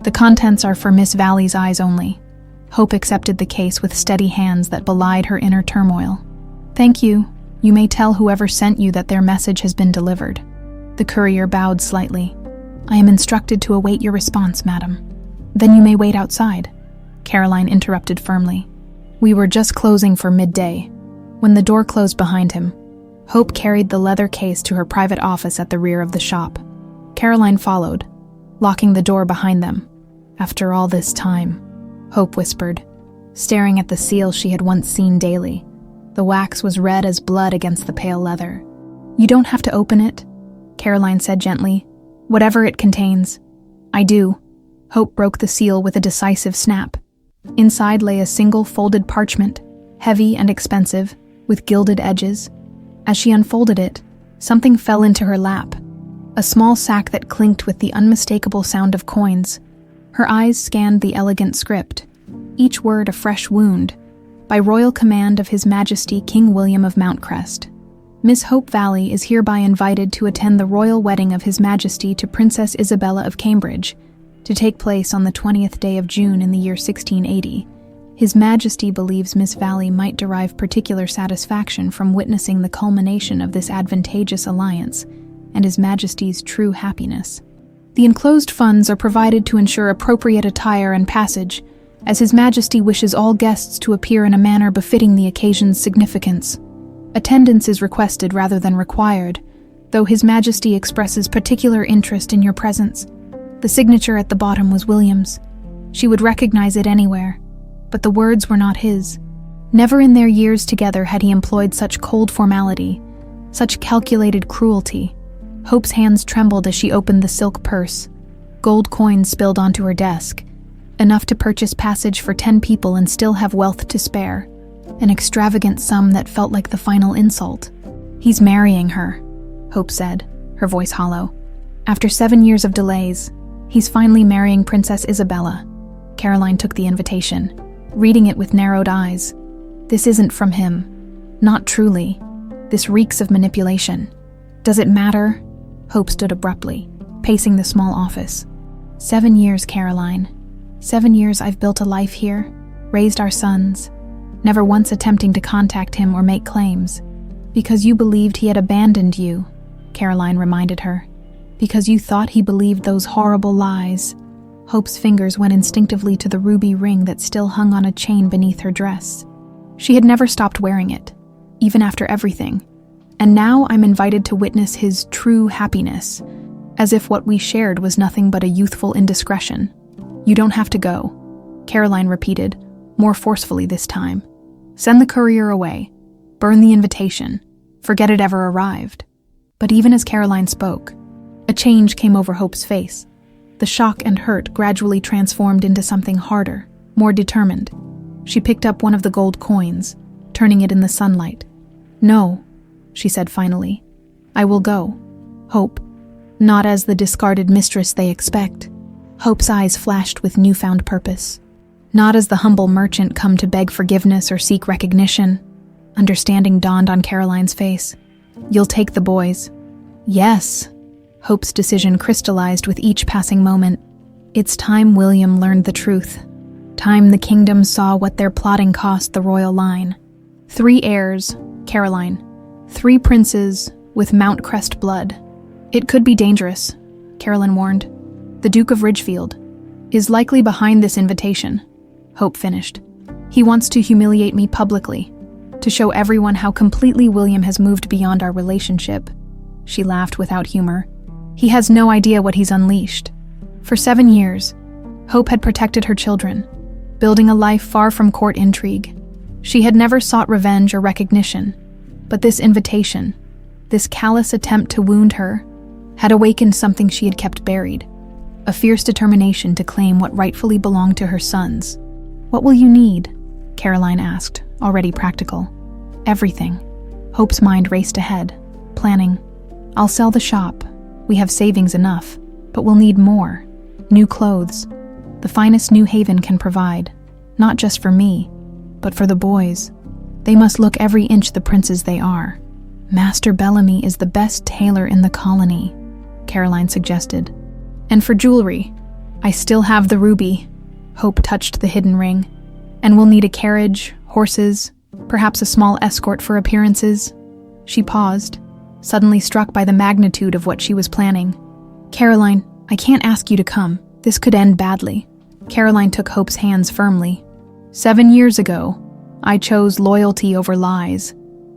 A: The contents are for Miss Valley's eyes only. Hope accepted the case with steady hands that belied her inner turmoil. Thank you. You may tell whoever sent you that their message has been delivered. The courier bowed slightly. I am instructed to await your response, madam. Then you may wait outside, Caroline interrupted firmly. We were just closing for midday. When the door closed behind him, Hope carried the leather case to her private office at the rear of the shop. Caroline followed, locking the door behind them. After all this time, Hope whispered, staring at the seal she had once seen daily. The wax was red as blood against the pale leather. You don't have to open it, Caroline said gently. Whatever it contains. I do. Hope broke the seal with a decisive snap. Inside lay a single folded parchment, heavy and expensive, with gilded edges. As she unfolded it, something fell into her lap. A small sack that clinked with the unmistakable sound of coins. Her eyes scanned the elegant script, each word a fresh wound. By royal command of His Majesty King William of Mountcrest. Miss Hope Valley is hereby invited to attend the royal wedding of His Majesty to Princess Isabella of Cambridge, to take place on the 20th day of June in the year 1680. His Majesty believes Miss Valley might derive particular satisfaction from witnessing the culmination of this advantageous alliance and His Majesty's true happiness. The enclosed funds are provided to ensure appropriate attire and passage, as His Majesty wishes all guests to appear in a manner befitting the occasion's significance. Attendance is requested rather than required, though His Majesty expresses particular interest in your presence. The signature at the bottom was William's. She would recognize it anywhere, but the words were not his. Never in their years together had he employed such cold formality, such calculated cruelty. Hope's hands trembled as she opened the silk purse. Gold coins spilled onto her desk, enough to purchase passage for 10 people and still have wealth to spare. An extravagant sum that felt like the final insult. He's marrying her, Hope said, her voice hollow. After 7 years of delays, he's finally marrying Princess Isabella. Caroline took the invitation, reading it with narrowed eyes. This isn't from him. Not truly. This reeks of manipulation. Does it matter? Hope stood abruptly, pacing the small office. 7 years, Caroline. 7 years I've built a life here, raised our sons, never once attempting to contact him or make claims. Because you believed he had abandoned you, Caroline reminded her. Because you thought he believed those horrible lies. Hope's fingers went instinctively to the ruby ring that still hung on a chain beneath her dress. She had never stopped wearing it, even after everything. And now I'm invited to witness his true happiness, as if what we shared was nothing but a youthful indiscretion. You don't have to go, Caroline repeated, more forcefully this time. Send the courier away. Burn the invitation. Forget it ever arrived. But even as Caroline spoke, a change came over Hope's face. The shock and hurt gradually transformed into something harder, more determined. She picked up one of the gold coins, turning it in the sunlight. No, she said finally. I will go. Hope. Not as the discarded mistress they expect. Hope's eyes flashed with newfound purpose. Not as the humble merchant come to beg forgiveness or seek recognition. Understanding dawned on Caroline's face. You'll take the boys. Yes. Hope's decision crystallized with each passing moment. It's time William learned the truth. Time the kingdom saw what their plotting cost the royal line. 3 heirs, Caroline. 3 princes with Mountcrest blood. It could be dangerous, Caroline warned. The Duke of Ridgefield is likely behind this invitation, Hope finished. He wants to humiliate me publicly, to show everyone how completely William has moved beyond our relationship. She laughed without humor. He has no idea what he's unleashed. For 7 years, Hope had protected her children, building a life far from court intrigue. She had never sought revenge or recognition, but this invitation, this callous attempt to wound her, had awakened something she had kept buried, a fierce determination to claim what rightfully belonged to her sons. What will you need? Caroline asked, already practical. Everything. Hope's mind raced ahead, planning. I'll sell the shop. We have savings enough, but we'll need more. New clothes. The finest New Haven can provide, not just for me, but for the boys. They must look every inch the princes they are. Master Bellamy is the best tailor in the colony, Caroline suggested. And for jewelry, I still have the ruby. Hope touched the hidden ring. And we'll need a carriage, horses, perhaps a small escort for appearances. She paused, suddenly struck by the magnitude of what she was planning. Caroline, I can't ask you to come. This could end badly. Caroline took Hope's hands firmly. 7 years ago, I chose loyalty over lies.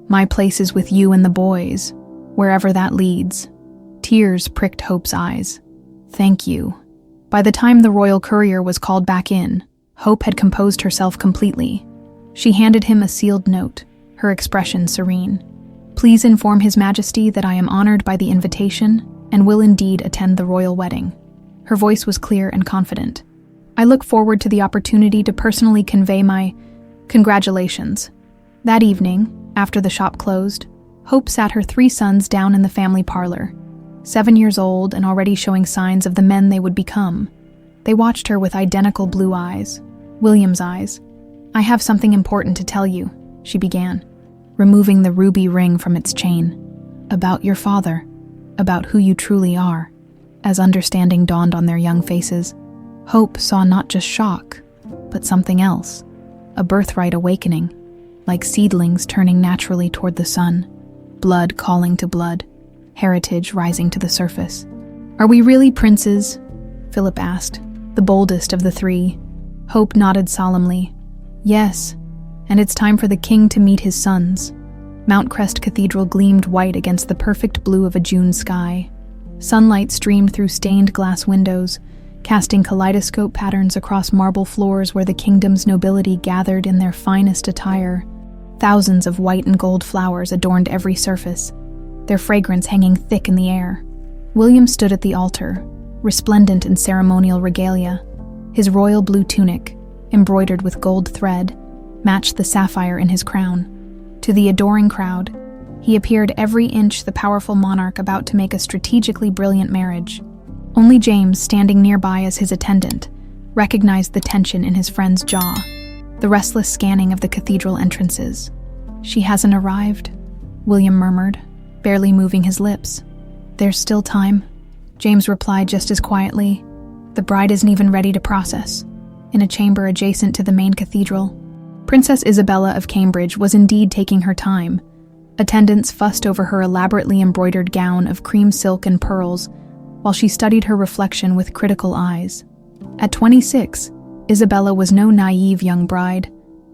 A: My place is with you and the boys, wherever that leads. Tears pricked Hope's eyes. Thank you. By the time the royal courier was called back in, Hope had composed herself completely. She handed him a sealed note, her expression serene. Please inform His Majesty that I am honored by the invitation and will indeed attend the royal wedding. Her voice was clear and confident. I look forward to the opportunity to personally convey my congratulations. That evening, after the shop closed, Hope sat her 3 sons down in the family parlor, 7 years old and already showing signs of the men they would become. They watched her with identical blue eyes, William's eyes. I have something important to tell you, she began, removing the ruby ring from its chain. About your father, about who you truly are. As understanding dawned on their young faces, Hope saw not just shock, but something else, a birthright awakening, like seedlings turning naturally toward the sun, blood calling to blood, heritage rising to the surface. Are we really princes? Philip asked, the boldest of the 3. Hope nodded solemnly. Yes, and it's time for the king to meet his sons. Mountcrest Cathedral gleamed white against the perfect blue of a June sky. Sunlight streamed through stained glass windows, casting kaleidoscope patterns across marble floors where the kingdom's nobility gathered in their finest attire. Thousands of white and gold flowers adorned every surface, their fragrance hanging thick in the air. William stood at the altar, resplendent in ceremonial regalia. His royal blue tunic, embroidered with gold thread, matched the sapphire in his crown. To the adoring crowd, he appeared every inch the powerful monarch about to make a strategically brilliant marriage. Only James, standing nearby as his attendant, recognized the tension in his friend's jaw, the restless scanning of the cathedral entrances. She hasn't arrived, William murmured, barely moving his lips. There's still time, James replied just as quietly. The bride isn't even ready to process. In a chamber adjacent to the main cathedral, Princess Isabella of Cambridge was indeed taking her time. Attendants fussed over her elaborately embroidered gown of cream silk and pearls, while she studied her reflection with critical eyes. At 26, Isabella was no naive young bride.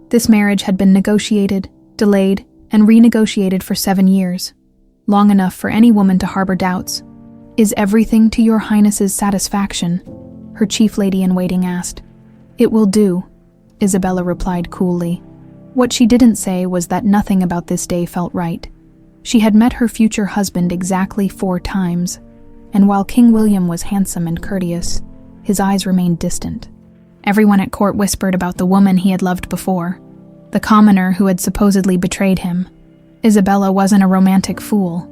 A: This marriage had been negotiated, delayed, and renegotiated for 7 years, long enough for any woman to harbor doubts. "Is everything to your highness's satisfaction?" her chief lady-in-waiting asked. "It will do," Isabella replied coolly. What she didn't say was that nothing about this day felt right. She had met her future husband exactly 4 times, and while King William was handsome and courteous, his eyes remained distant. Everyone at court whispered about the woman he had loved before, the commoner who had supposedly betrayed him. Isabella wasn't a romantic fool.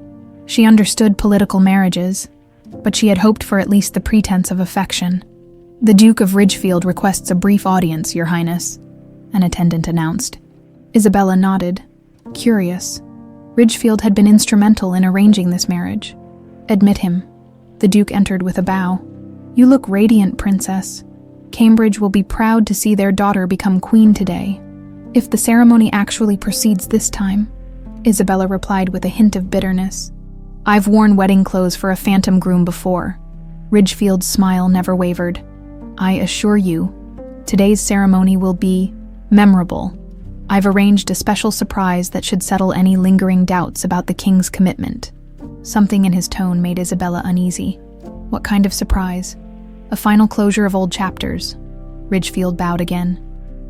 A: She understood political marriages, but she had hoped for at least the pretense of affection. "The Duke of Ridgefield requests a brief audience, Your Highness," an attendant announced. Isabella nodded, curious. Ridgefield had been instrumental in arranging this marriage. "Admit him." The Duke entered with a bow. "You look radiant, Princess. Cambridge will be proud to see their daughter become queen today. If the ceremony actually proceeds this time," Isabella replied with a hint of bitterness. "I've worn wedding clothes for a phantom groom before." Ridgefield's smile never wavered. "I assure you, today's ceremony will be memorable. I've arranged a special surprise that should settle any lingering doubts about the king's commitment." Something in his tone made Isabella uneasy. "What kind of surprise?" "A final closure of old chapters." Ridgefield bowed again.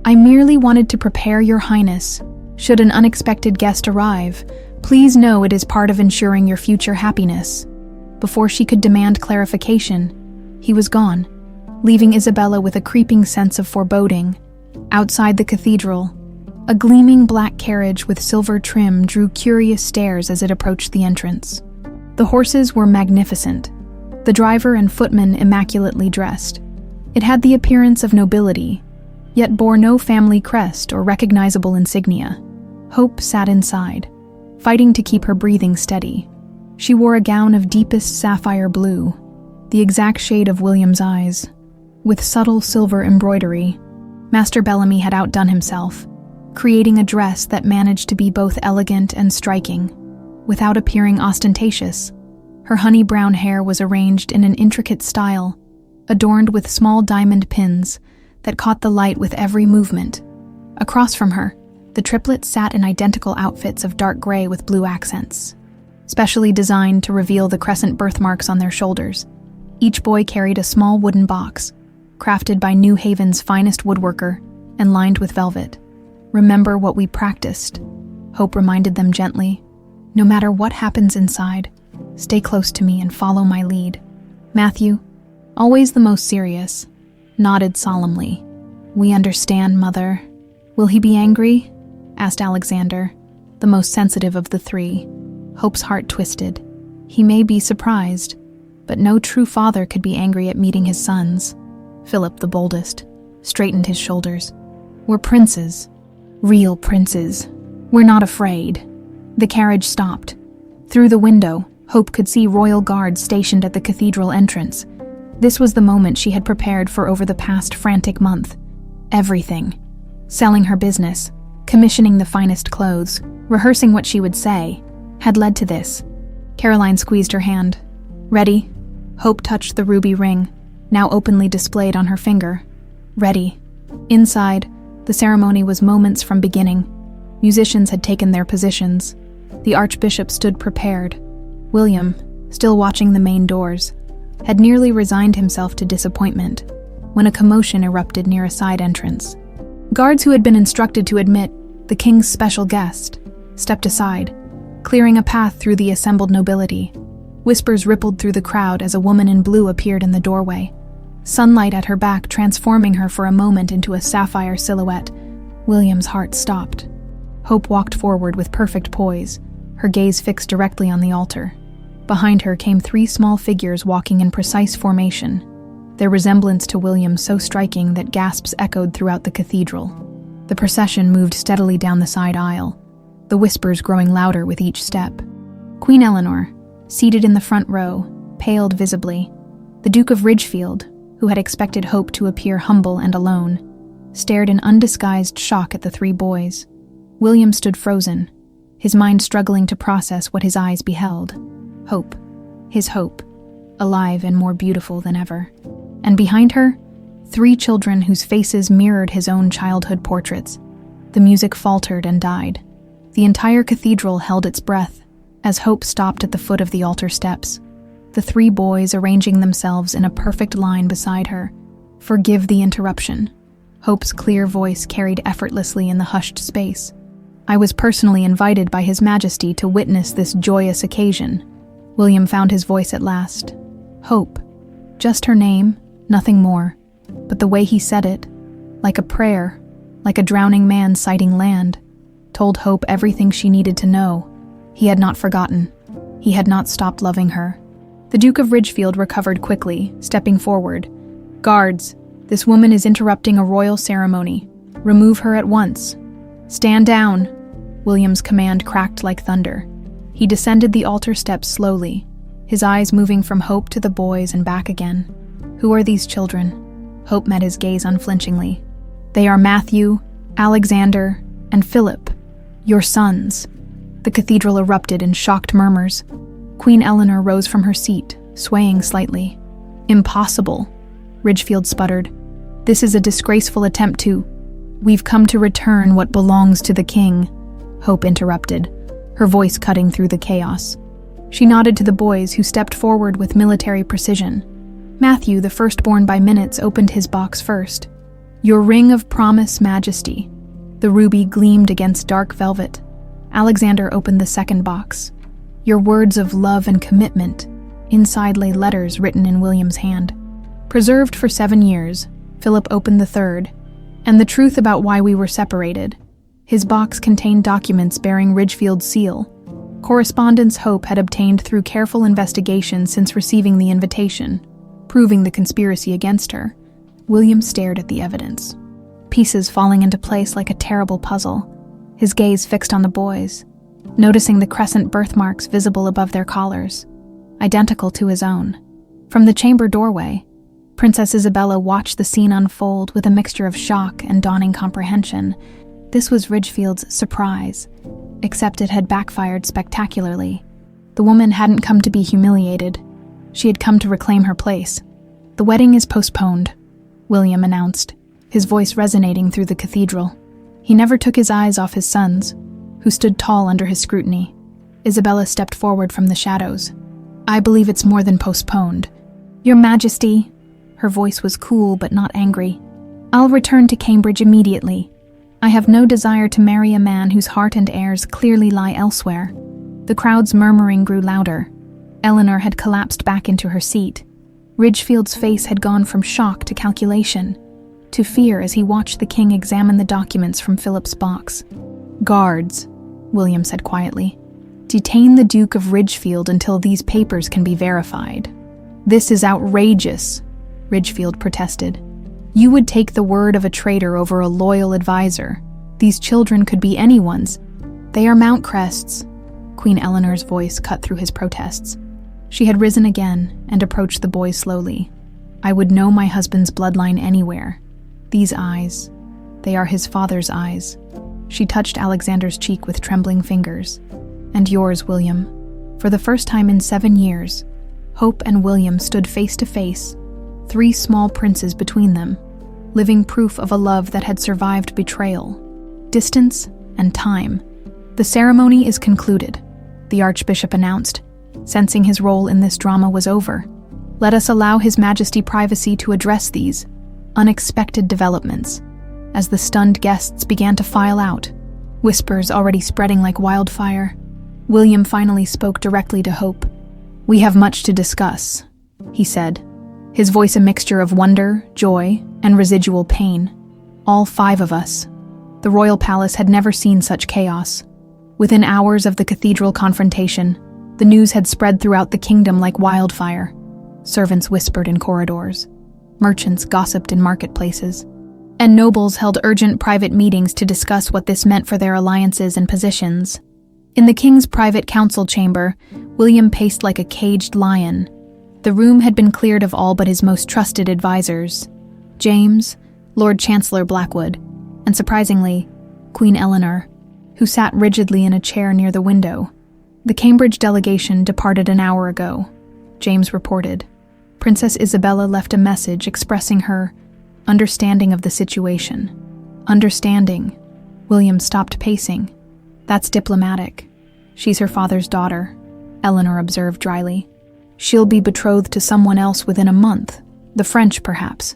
A: "I merely wanted to prepare Your Highness. Should an unexpected guest arrive, please know it is part of ensuring your future happiness." Before she could demand clarification, he was gone, leaving Isabella with a creeping sense of foreboding. Outside the cathedral, a gleaming black carriage with silver trim drew curious stares as it approached the entrance. The horses were magnificent, the driver and footman immaculately dressed. It had the appearance of nobility, yet bore no family crest or recognizable insignia. Hope sat inside, fighting to keep her breathing steady. She wore a gown of deepest sapphire blue, the exact shade of William's eyes, with subtle silver embroidery. Master Bellamy had outdone himself, creating a dress that managed to be both elegant and striking, without appearing ostentatious. Her honey-brown hair was arranged in an intricate style, adorned with small diamond pins that caught the light with every movement. Across from her, the triplets sat in identical outfits of dark gray with blue accents, specially designed to reveal the crescent birthmarks on their shoulders. Each boy carried a small wooden box, crafted by New Haven's finest woodworker and lined with velvet. "Remember what we practiced," Hope reminded them gently. "No matter what happens inside, stay close to me and follow my lead." Matthew, always the most serious, nodded solemnly. "We understand, Mother." "Will he be angry?" asked Alexander, the most sensitive of the 3. Hope's heart twisted. He may be surprised, but no true father could be angry at meeting his sons. Philip, the boldest, straightened his shoulders. "We're princes. Real princes. We're not afraid." The carriage stopped. Through the window, Hope could see royal guards stationed at the cathedral entrance. This was the moment she had prepared for over the past frantic month. Everything. Selling her business, commissioning the finest clothes, rehearsing what she would say, had led to this. Caroline squeezed her hand. "Ready?" Hope touched the ruby ring, now openly displayed on her finger. "Ready." Inside, the ceremony was moments from beginning. Musicians had taken their positions. The Archbishop stood prepared. William, still watching the main doors, had nearly resigned himself to disappointment when a commotion erupted near a side entrance. Guards who had been instructed to admit the king's special guest stepped aside, clearing a path through the assembled nobility. Whispers rippled through the crowd as a woman in blue appeared in the doorway, sunlight at her back transforming her for a moment into a sapphire silhouette. William's heart stopped. Hope walked forward with perfect poise, her gaze fixed directly on the altar. Behind her came 3 small figures walking in precise formation, their resemblance to William so striking that gasps echoed throughout the cathedral. The procession moved steadily down the side aisle, the whispers growing louder with each step. Queen Eleanor, seated in the front row, paled visibly. The Duke of Ridgefield, who had expected Hope to appear humble and alone, stared in undisguised shock at the 3 boys. William stood frozen, his mind struggling to process what his eyes beheld. Hope. His hope. alive and more beautiful than ever. And behind her, 3 children whose faces mirrored his own childhood portraits. The music faltered and died. The entire cathedral held its breath as Hope stopped at the foot of the altar steps, the 3 boys arranging themselves in a perfect line beside her. "Forgive the interruption." Hope's clear voice carried effortlessly in the hushed space. "I was personally invited by His Majesty to witness this joyous occasion." William found his voice at last. Hope. Just her name, nothing more. But the way he said it, like a prayer, like a drowning man sighting land, told Hope everything she needed to know. He had not forgotten. He had not stopped loving her. The Duke of Ridgefield recovered quickly, stepping forward. "Guards, this woman is interrupting a royal ceremony. Remove her at once." "Stand down." William's command cracked like thunder. He descended the altar steps slowly, his eyes moving from Hope to the boys and back again. "Who are these children?" Hope met his gaze unflinchingly. "They are Matthew, Alexander, and Philip, your sons." The cathedral erupted in shocked murmurs. Queen Eleanor rose from her seat, swaying slightly. "Impossible," Ridgefield sputtered. "This is a disgraceful attempt to—" "We've come to return what belongs to the king," Hope interrupted, her voice cutting through the chaos. She nodded to the boys, who stepped forward with military precision. Matthew, the firstborn by minutes, opened his box first. "Your ring of promise, Majesty." The ruby gleamed against dark velvet. Alexander opened the second box. "Your words of love and commitment." Inside lay letters written in William's hand. "Preserved for 7 years." Philip opened the third. "And the truth about why we were separated." His box contained documents bearing Ridgefield's seal. Correspondence Hope had obtained through careful investigation since receiving the invitation, proving the conspiracy against her. William stared at the evidence, pieces falling into place like a terrible puzzle, his gaze fixed on the boys, noticing the crescent birthmarks visible above their collars, identical to his own. From the chamber doorway, Princess Isabella watched the scene unfold with a mixture of shock and dawning comprehension. This was Ridgefield's surprise, except it had backfired spectacularly. The woman hadn't come to be humiliated. She had come to reclaim her place. "The wedding is postponed," William announced, his voice resonating through the cathedral. He never took his eyes off his sons, who stood tall under his scrutiny. Isabella stepped forward from the shadows. "I believe it's more than postponed. Your Majesty," her voice was cool but not angry, "I'll return to Cambridge immediately. I have no desire to marry a man whose heart and heirs clearly lie elsewhere." The crowd's murmuring grew louder. Eleanor had collapsed back into her seat. Ridgefield's face had gone from shock to calculation, to fear as he watched the king examine the documents from Philip's box. "Guards," William said quietly, "detain the Duke of Ridgefield until these papers can be verified." "This is outrageous," Ridgefield protested. "You would take the word of a traitor over a loyal advisor. These children could be anyone's. They are Mountcrest's." Queen Eleanor's voice cut through his protests. She had risen again and approached the boys slowly. "I would know my husband's bloodline anywhere. These eyes, they are his father's eyes." She touched Alexander's cheek with trembling fingers. "And yours, William." For the first time in 7 years, Hope and William stood face to face, 3 small princes between them, living proof of a love that had survived betrayal, distance, and time. "The ceremony is concluded," the Archbishop announced, sensing his role in this drama was over. "Let us allow His Majesty privacy to address these unexpected developments." As the stunned guests began to file out, whispers already spreading like wildfire, William finally spoke directly to Hope. "We have much to discuss," he said, his voice a mixture of wonder, joy, and residual pain. "All 5 of us." The royal palace had never seen such chaos. Within hours of the cathedral confrontation, the news had spread throughout the kingdom like wildfire. Servants whispered in corridors. Merchants gossiped in marketplaces. And nobles held urgent private meetings to discuss what this meant for their alliances and positions. In the king's private council chamber, William paced like a caged lion. The room had been cleared of all but his most trusted advisors: James, Lord Chancellor Blackwood, and surprisingly, Queen Eleanor, who sat rigidly in a chair near the window. The Cambridge delegation departed an hour ago. James reported. Princess Isabella left a message expressing her understanding of the situation. Understanding. William stopped pacing. That's diplomatic. She's her father's daughter, Eleanor observed dryly. She'll be betrothed to someone else within a month, the French perhaps,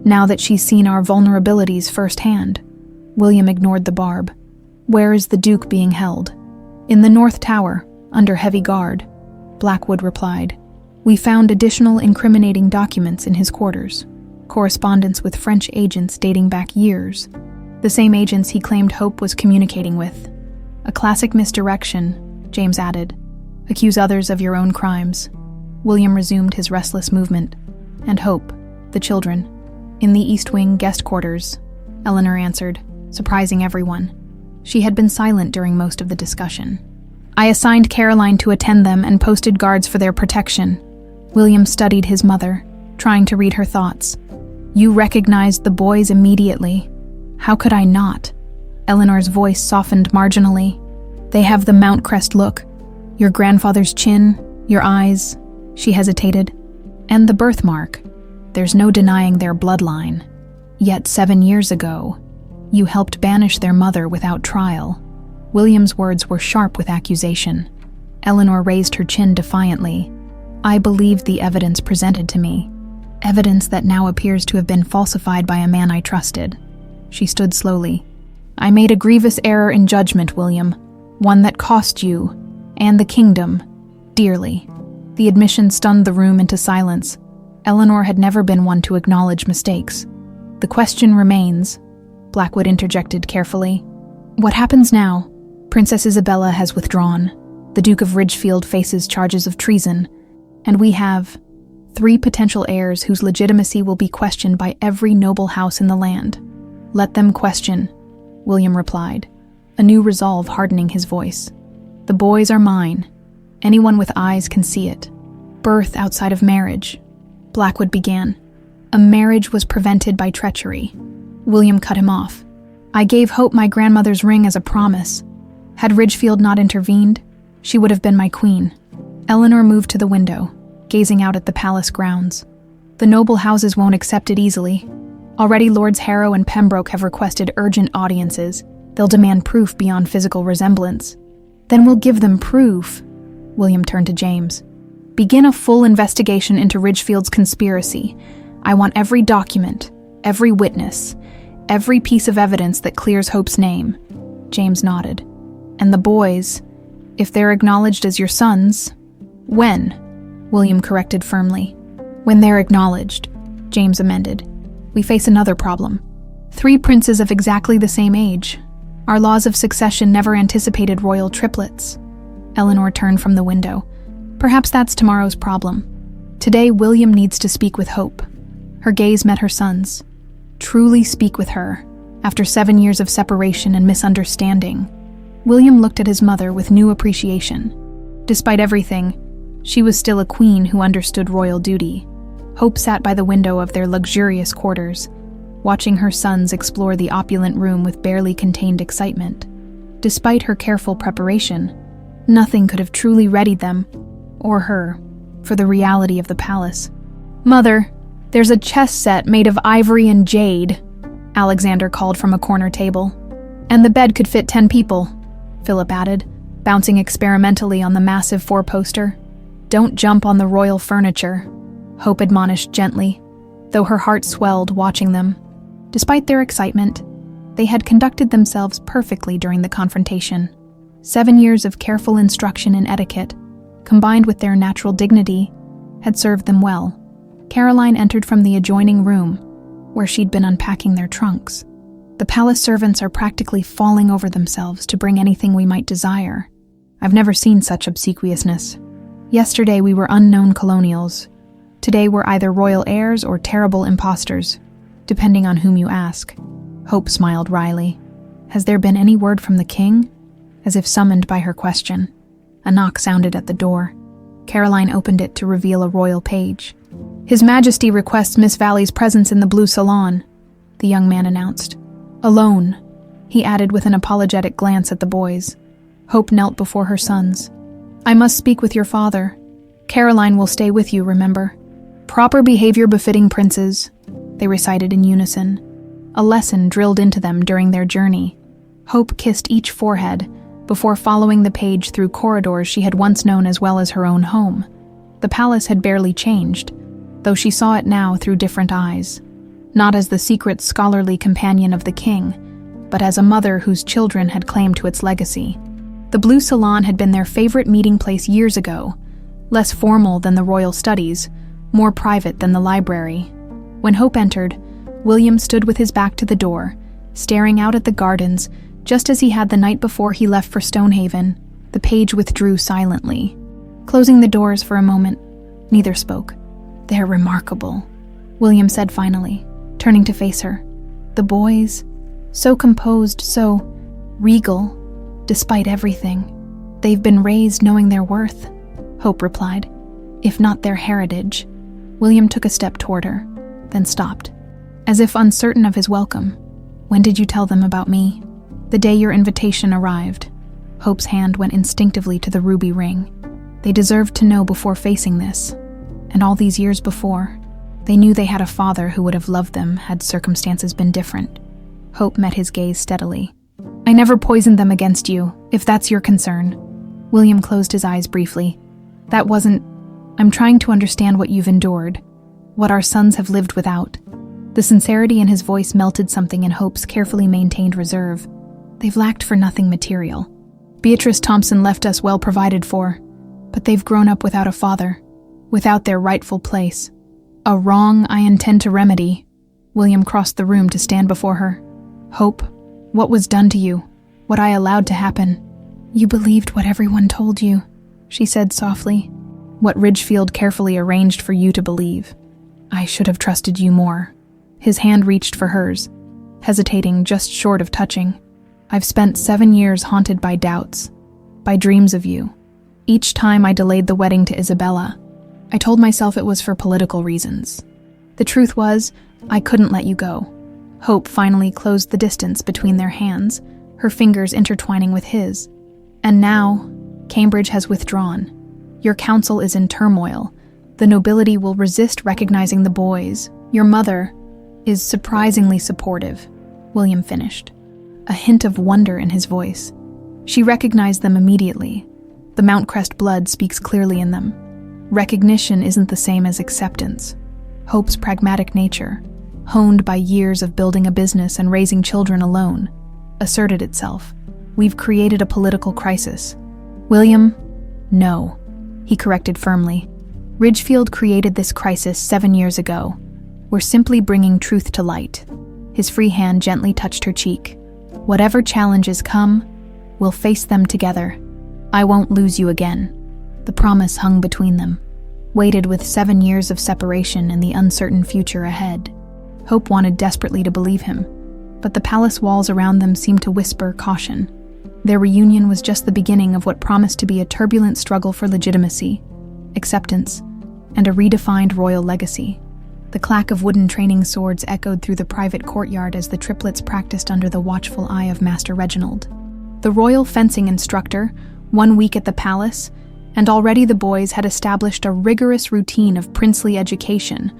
A: now that she's seen our vulnerabilities firsthand. William ignored the barb. Where is the Duke being held? In the North Tower, under heavy guard, Blackwood replied. We found additional incriminating documents in his quarters, correspondence with French agents dating back years, the same agents he claimed Hope was communicating with. A classic misdirection, James added. Accuse others of your own crimes. William resumed his restless movement. And Hope, the children. In the East Wing guest quarters, Eleanor answered, surprising everyone. She had been silent during most of the discussion. I assigned Caroline to attend them and posted guards for their protection. William studied his mother, trying to read her thoughts. You recognized the boys immediately. How could I not? Eleanor's voice softened marginally. They have the Mountcrest look. Your grandfather's chin, your eyes, she hesitated, and the birthmark. There's no denying their bloodline. Yet 7 years ago, you helped banish their mother without trial. William's words were sharp with accusation. Eleanor raised her chin defiantly. I believed the evidence presented to me. Evidence that now appears to have been falsified by a man I trusted. She stood slowly. I made a grievous error in judgment, William. One that cost you, and the kingdom, dearly. The admission stunned the room into silence. Eleanor had never been one to acknowledge mistakes. The question remains, Blackwood interjected carefully. What happens now? Princess Isabella has withdrawn. The Duke of Ridgefield faces charges of treason, and we have 3 potential heirs whose legitimacy will be questioned by every noble house in the land. Let them question, William replied, a new resolve hardening his voice. The boys are mine. Anyone with eyes can see it. Birth outside of marriage. Blackwood began. A marriage was prevented by treachery. William cut him off. I gave Hope my grandmother's ring as a promise. Had Ridgefield not intervened, she would have been my queen. Eleanor moved to the window, gazing out at the palace grounds. The noble houses won't accept it easily. Already Lords Harrow and Pembroke have requested urgent audiences. They'll demand proof beyond physical resemblance. Then we'll give them proof. William turned to James. Begin a full investigation into Ridgefield's conspiracy. I want every document, every witness, every piece of evidence that clears Hope's name. James nodded. And the boys, if they're acknowledged as your sons, when? William corrected firmly. When they're acknowledged, James amended. We face another problem. 3 princes of exactly the same age. Our laws of succession never anticipated royal triplets. Eleanor turned from the window. Perhaps that's tomorrow's problem. Today, William needs to speak with Hope. Her gaze met her son's. Truly speak with her, after 7 years of separation and misunderstanding. William looked at his mother with new appreciation. Despite everything, she was still a queen who understood royal duty. Hope sat by the window of their luxurious quarters, watching her sons explore the opulent room with barely contained excitement. Despite her careful preparation, nothing could have truly readied them, or her, for the reality of the palace. Mother, there's a chess set made of ivory and jade, Alexander called from a corner table. And the bed could fit 10 people, Philip added, bouncing experimentally on the massive 4-poster. Don't jump on the royal furniture, Hope admonished gently, though her heart swelled watching them. Despite their excitement, they had conducted themselves perfectly during the confrontation. 7 years of careful instruction in etiquette, combined with their natural dignity, had served them well. Caroline entered from the adjoining room, where she'd been unpacking their trunks. The palace servants are practically falling over themselves to bring anything we might desire. I've never seen such obsequiousness. Yesterday we were unknown colonials. Today we're either royal heirs or terrible impostors, depending on whom you ask. Hope smiled wryly. Has there been any word from the king? As if summoned by her question. A knock sounded at the door. Caroline opened it to reveal a royal page. His Majesty requests Miss Valley's presence in the blue salon, the young man announced. Alone, he added with an apologetic glance at the boys. Hope knelt before her sons. I must speak with your father. Caroline will stay with you, remember? Proper behavior befitting princes, they recited in unison, a lesson drilled into them during their journey. Hope kissed each forehead before following the page through corridors she had once known as well as her own home. The palace had barely changed, though she saw it now through different eyes, not as the secret scholarly companion of the king, but as a mother whose children had claimed to its legacy. The Blue Salon had been their favorite meeting place years ago, less formal than the royal studies, more private than the library. When Hope entered, William stood with his back to the door, staring out at the gardens, just as he had the night before he left for Stonehaven. The page withdrew silently. Closing the doors for a moment, neither spoke. "They're remarkable," William said finally, turning to face her. "The boys, so composed, so regal, despite everything. They've been raised knowing their worth," Hope replied, "if not their heritage." William took a step toward her, then stopped, as if uncertain of his welcome. "When did you tell them about me?" "The day your invitation arrived." Hope's hand went instinctively to the ruby ring. They deserved to know before facing this, and all these years before. They knew they had a father who would have loved them had circumstances been different. Hope met his gaze steadily. "I never poisoned them against you, if that's your concern." William closed his eyes briefly. "That wasn't... I'm trying to understand what you've endured, what our sons have lived without." The sincerity in his voice melted something in Hope's carefully maintained reserve. "They've lacked for nothing material. Beatrice Thompson left us well provided for, but they've grown up without a father, without their rightful place. A wrong I intend to remedy." William crossed the room to stand before her. "Hope, what was done to you? What I allowed to happen?" "You believed what everyone told you," she said softly. "What Ridgefield carefully arranged for you to believe. I should have trusted you more." His hand reached for hers, hesitating just short of touching. "I've spent 7 years haunted by doubts, by dreams of you. Each time I delayed the wedding to Isabella, I told myself it was for political reasons. The truth was, I couldn't let you go." Hope finally closed the distance between their hands, her fingers intertwining with his. "And now, Cambridge has withdrawn. Your council is in turmoil. The nobility will resist recognizing the boys. Your mother is surprisingly supportive," William finished, a hint of wonder in his voice. "She recognized them immediately. The Mountcrest blood speaks clearly in them. Recognition isn't the same as acceptance." Hope's pragmatic nature, honed by years of building a business and raising children alone, asserted itself. "We've created a political crisis." "William, no," he corrected firmly. "Ridgefield created this crisis 7 years ago. We're simply bringing truth to light." His free hand gently touched her cheek. "Whatever challenges come, we'll face them together. I won't lose you again." The promise hung between them, weighted with 7 years of separation and the uncertain future ahead. Hope wanted desperately to believe him, but the palace walls around them seemed to whisper caution. Their reunion was just the beginning of what promised to be a turbulent struggle for legitimacy, acceptance, and a redefined royal legacy. The clack of wooden training swords echoed through the private courtyard as the triplets practiced under the watchful eye of Master Reginald. The royal fencing instructor, 1 week at the palace, and already the boys had established a rigorous routine of princely education,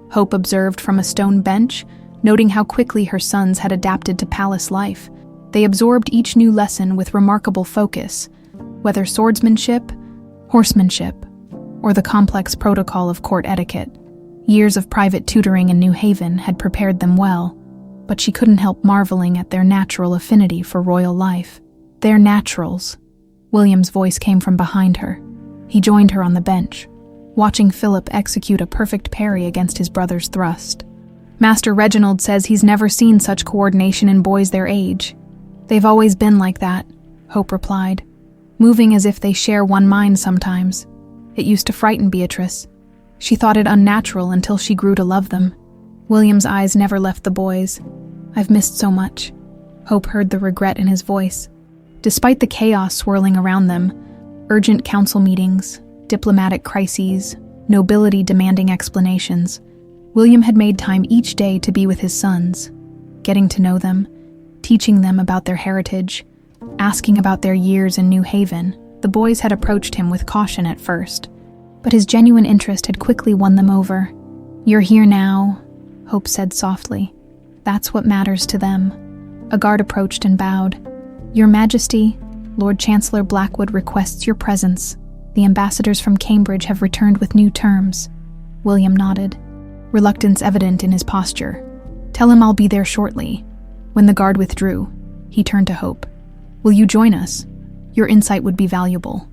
A: Hope observed from a stone bench, noting how quickly her sons had adapted to palace life. They absorbed each new lesson with remarkable focus, whether swordsmanship, horsemanship, or the complex protocol of court etiquette. Years of private tutoring in New Haven had prepared them well, but she couldn't help marveling at their natural affinity for royal life. "They're naturals." William's voice came from behind her. He joined her on the bench, watching Philip execute a perfect parry against his brother's thrust. "Master Reginald says he's never seen such coordination in boys their age." "They've always been like that," Hope replied, "moving as if they share one mind sometimes. It used to frighten Beatrice. She thought it unnatural until she grew to love them." William's eyes never left the boys. "I've missed so much." Hope heard the regret in his voice. Despite the chaos swirling around them, urgent council meetings, diplomatic crises, nobility demanding explanations, William had made time each day to be with his sons, getting to know them, teaching them about their heritage, asking about their years in New Haven. The boys had approached him with caution at first. but his genuine interest had quickly won them over. "You're here now," Hope said softly. "That's what matters to them." A guard approached and bowed. "Your Majesty, Lord Chancellor Blackwood requests your presence. The ambassadors from Cambridge have returned with new terms." William nodded, reluctance evident in his posture. "Tell him I'll be there shortly." When the guard withdrew, he turned to Hope. "Will you join us? Your insight would be valuable."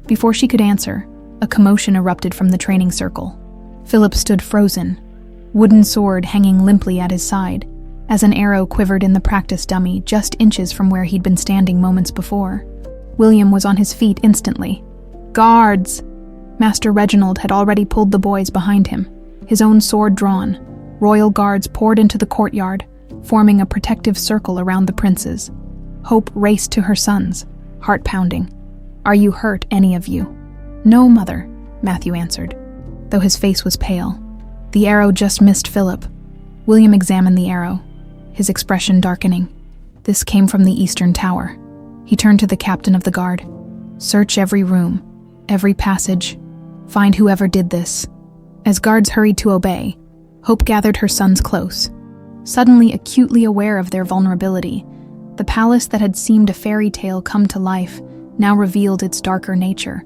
A: Before she could answer, a commotion erupted from the training circle. Philip stood frozen, wooden sword hanging limply at his side, as an arrow quivered in the practice dummy just inches from where he'd been standing moments before. William was on his feet instantly. "Guards!" Master Reginald had already pulled the boys behind him, his own sword drawn. Royal guards poured into the courtyard, forming a protective circle around the princes. Hope raced to her sons, heart pounding. "Are you hurt, any of you?" "No, Mother," Matthew answered, though his face was pale. The arrow just missed Philip. William examined the arrow, his expression darkening. This came from the eastern tower. He turned to the captain of the guard. "Search every room, every passage. Find whoever did this." As guards hurried to obey, Hope gathered her sons close. Suddenly acutely aware of their vulnerability, the palace that had seemed a fairy tale come to life now revealed its darker nature,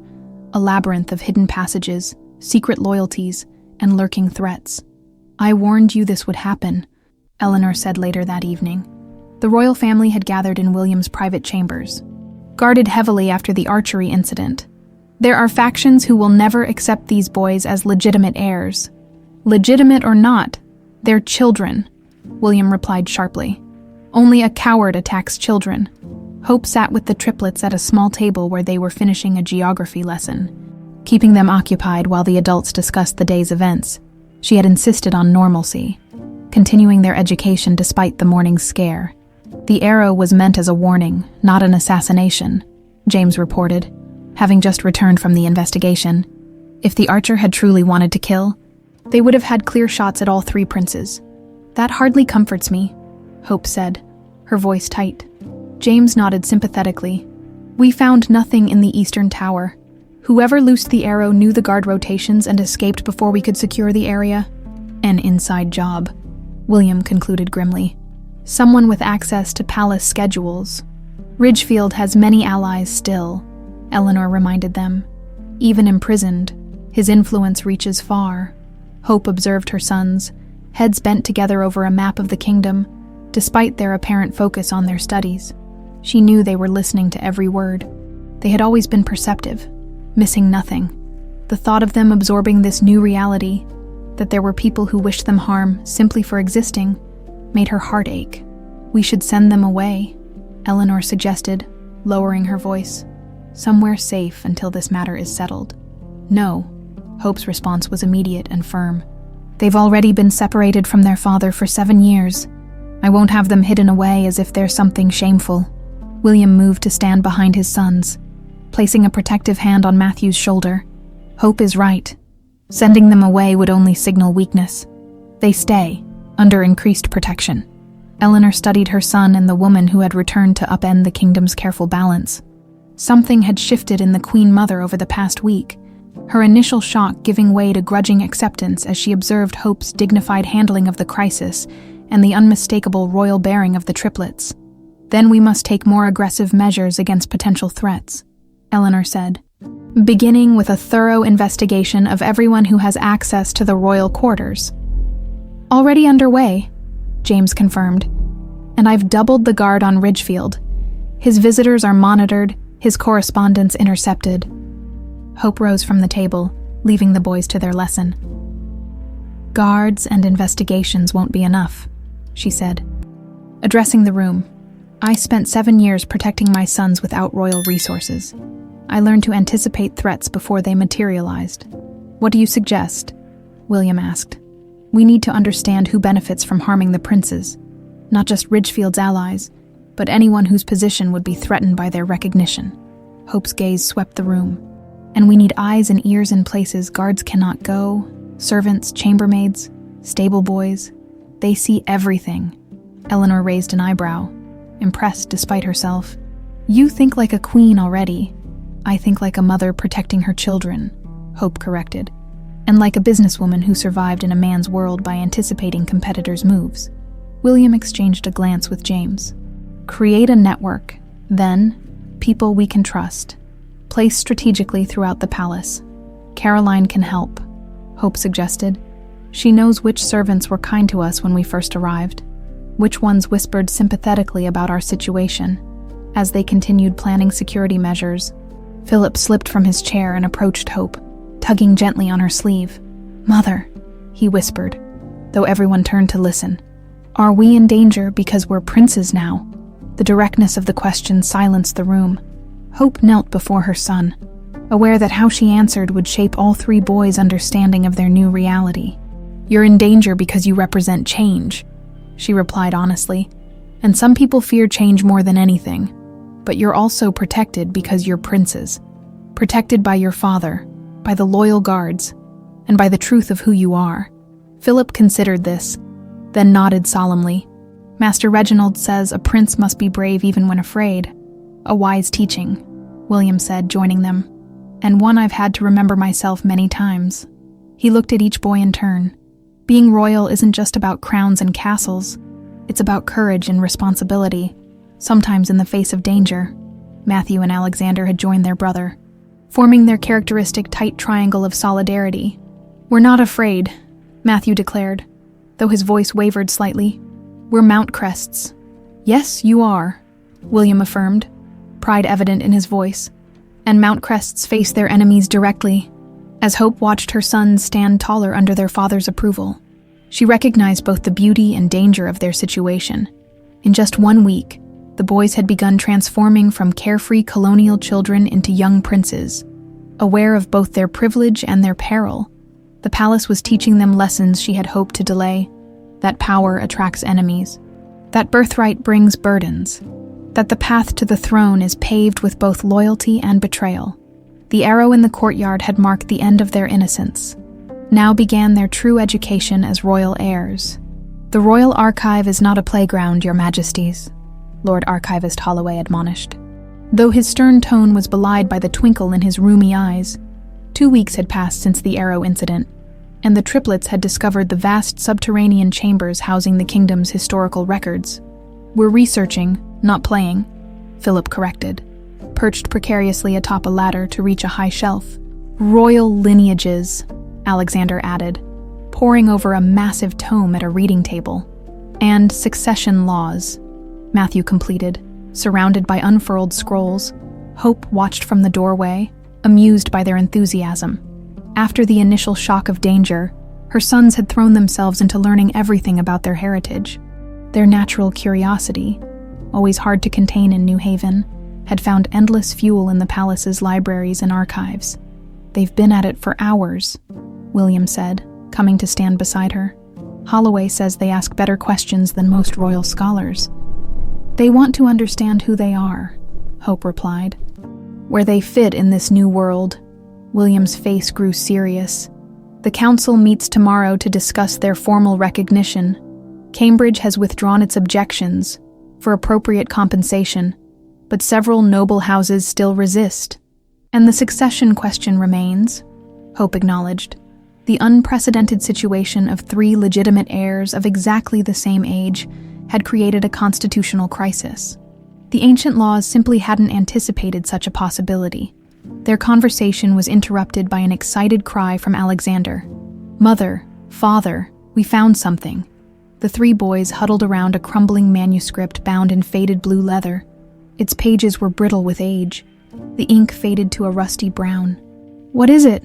A: a labyrinth of hidden passages, secret loyalties, and lurking threats. "I warned you this would happen," Eleanor said later that evening. The royal family had gathered in William's private chambers, guarded heavily after the archery incident. "There are factions who will never accept these boys as legitimate heirs. Legitimate or not, they're children," William replied sharply. "Only a coward attacks children." Hope sat with the triplets at a small table where they were finishing a geography lesson, keeping them occupied while the adults discussed the day's events. She had insisted on normalcy, continuing their education despite the morning's scare. "The arrow was meant as a warning, not an assassination," James reported, having just returned from the investigation. "If the archer had truly wanted to kill, they would have had clear shots at all three princes." "That hardly comforts me," Hope said, her voice tight. James nodded sympathetically. "We found nothing in the eastern tower. Whoever loosed the arrow knew the guard rotations and escaped before we could secure the area." "An inside job," William concluded grimly. "Someone with access to palace schedules." "Ridgefield has many allies still," Eleanor reminded them. "Even imprisoned, his influence reaches far." Hope observed her sons, heads bent together over a map of the kingdom, despite their apparent focus on their studies. She knew they were listening to every word. They had always been perceptive, missing nothing. The thought of them absorbing this new reality, that there were people who wished them harm simply for existing, made her heart ache. "We should send them away," Eleanor suggested, lowering her voice. "Somewhere safe until this matter is settled." "No," Hope's response was immediate and firm. "They've already been separated from their father for 7 years. I won't have them hidden away as if they're something shameful." William moved to stand behind his sons, placing a protective hand on Matthew's shoulder. "Hope is right. Sending them away would only signal weakness. They stay, under increased protection." Eleanor studied her son and the woman who had returned to upend the kingdom's careful balance. Something had shifted in the Queen Mother over the past week, her initial shock giving way to grudging acceptance as she observed Hope's dignified handling of the crisis and the unmistakable royal bearing of the triplets. "Then we must take more aggressive measures against potential threats," Eleanor said, "beginning with a thorough investigation of everyone who has access to the royal quarters." "Already underway," James confirmed, "and I've doubled the guard on Ridgefield. His visitors are monitored, his correspondence intercepted." Hope rose from the table, leaving the boys to their lesson. "Guards and investigations won't be enough," she said, addressing the room. "I spent 7 years protecting my sons without royal resources. I learned to anticipate threats before they materialized." "What do you suggest?" William asked. "We need to understand who benefits from harming the princes, not just Ridgefield's allies, but anyone whose position would be threatened by their recognition." Hope's gaze swept the room. "And we need eyes and ears in places guards cannot go, servants, chambermaids, stable boys. They see everything." Eleanor raised an eyebrow, impressed despite herself. "You think like a queen already. I think like a mother protecting her children," Hope corrected, and like a businesswoman who survived in a man's world by anticipating competitors' moves. William exchanged a glance with James. Create a network, then, people we can trust. Place strategically throughout the palace. Caroline can help, Hope suggested. She knows which servants were kind to us when we first arrived, which ones whispered sympathetically about our situation. As they continued planning security measures, Philip slipped from his chair and approached Hope, tugging gently on her sleeve. "Mother," he whispered, though everyone turned to listen. "Are we in danger because we're princes now?" The directness of the question silenced the room. Hope knelt before her son, aware that how she answered would shape all three boys' understanding of their new reality. "You're in danger because you represent change," she replied honestly, "and some people fear change more than anything. But you're also protected because you're princes. Protected by your father, by the loyal guards, and by the truth of who you are." Philip considered this, then nodded solemnly. "Master Reginald says a prince must be brave even when afraid. A wise teaching," William said, joining them, "and one I've had to remember myself many times." He looked at each boy in turn. Being royal isn't just about crowns and castles. It's about courage and responsibility, sometimes in the face of danger. Matthew and Alexander had joined their brother, forming their characteristic tight triangle of solidarity. "We're not afraid," Matthew declared, though his voice wavered slightly. "We're Mountcrests." "Yes, you are," William affirmed, pride evident in his voice. And Mountcrests face their enemies directly, as Hope watched her sons stand taller under their father's approval. She recognized both the beauty and danger of their situation. In just 1 week, the boys had begun transforming from carefree colonial children into young princes. Aware of both their privilege and their peril, the palace was teaching them lessons she had hoped to delay: that power attracts enemies, that birthright brings burdens, that the path to the throne is paved with both loyalty and betrayal. The arrow in the courtyard had marked the end of their innocence. Now began their true education as royal heirs. "The Royal Archive is not a playground, Your Majesties," Lord Archivist Holloway admonished. Though his stern tone was belied by the twinkle in his rheumy eyes, 2 weeks had passed since the arrow incident, and the triplets had discovered the vast subterranean chambers housing the kingdom's historical records. "We're researching, not playing," Philip corrected, perched precariously atop a ladder to reach a high shelf. "Royal lineages," Alexander added, poring over a massive tome at a reading table. "And succession laws," Matthew completed, surrounded by unfurled scrolls. Hope watched from the doorway, amused by their enthusiasm. After the initial shock of danger, her sons had thrown themselves into learning everything about their heritage. Their natural curiosity, always hard to contain in New Haven, had found endless fuel in the palace's libraries and archives. "They've been at it for hours," William said, coming to stand beside her. "Holloway says they ask better questions than most royal scholars." "They want to understand who they are," Hope replied. "Where they fit in this new world." William's face grew serious. "The council meets tomorrow to discuss their formal recognition. Cambridge has withdrawn its objections for appropriate compensation, but several noble houses still resist. And the succession question remains," Hope acknowledged. The unprecedented situation of 3 legitimate heirs of exactly the same age had created a constitutional crisis. The ancient laws simply hadn't anticipated such a possibility. Their conversation was interrupted by an excited cry from Alexander. "Mother, father, we found something." The 3 boys huddled around a crumbling manuscript bound in faded blue leather. Its pages were brittle with age. The ink faded to a rusty brown. "What is it?"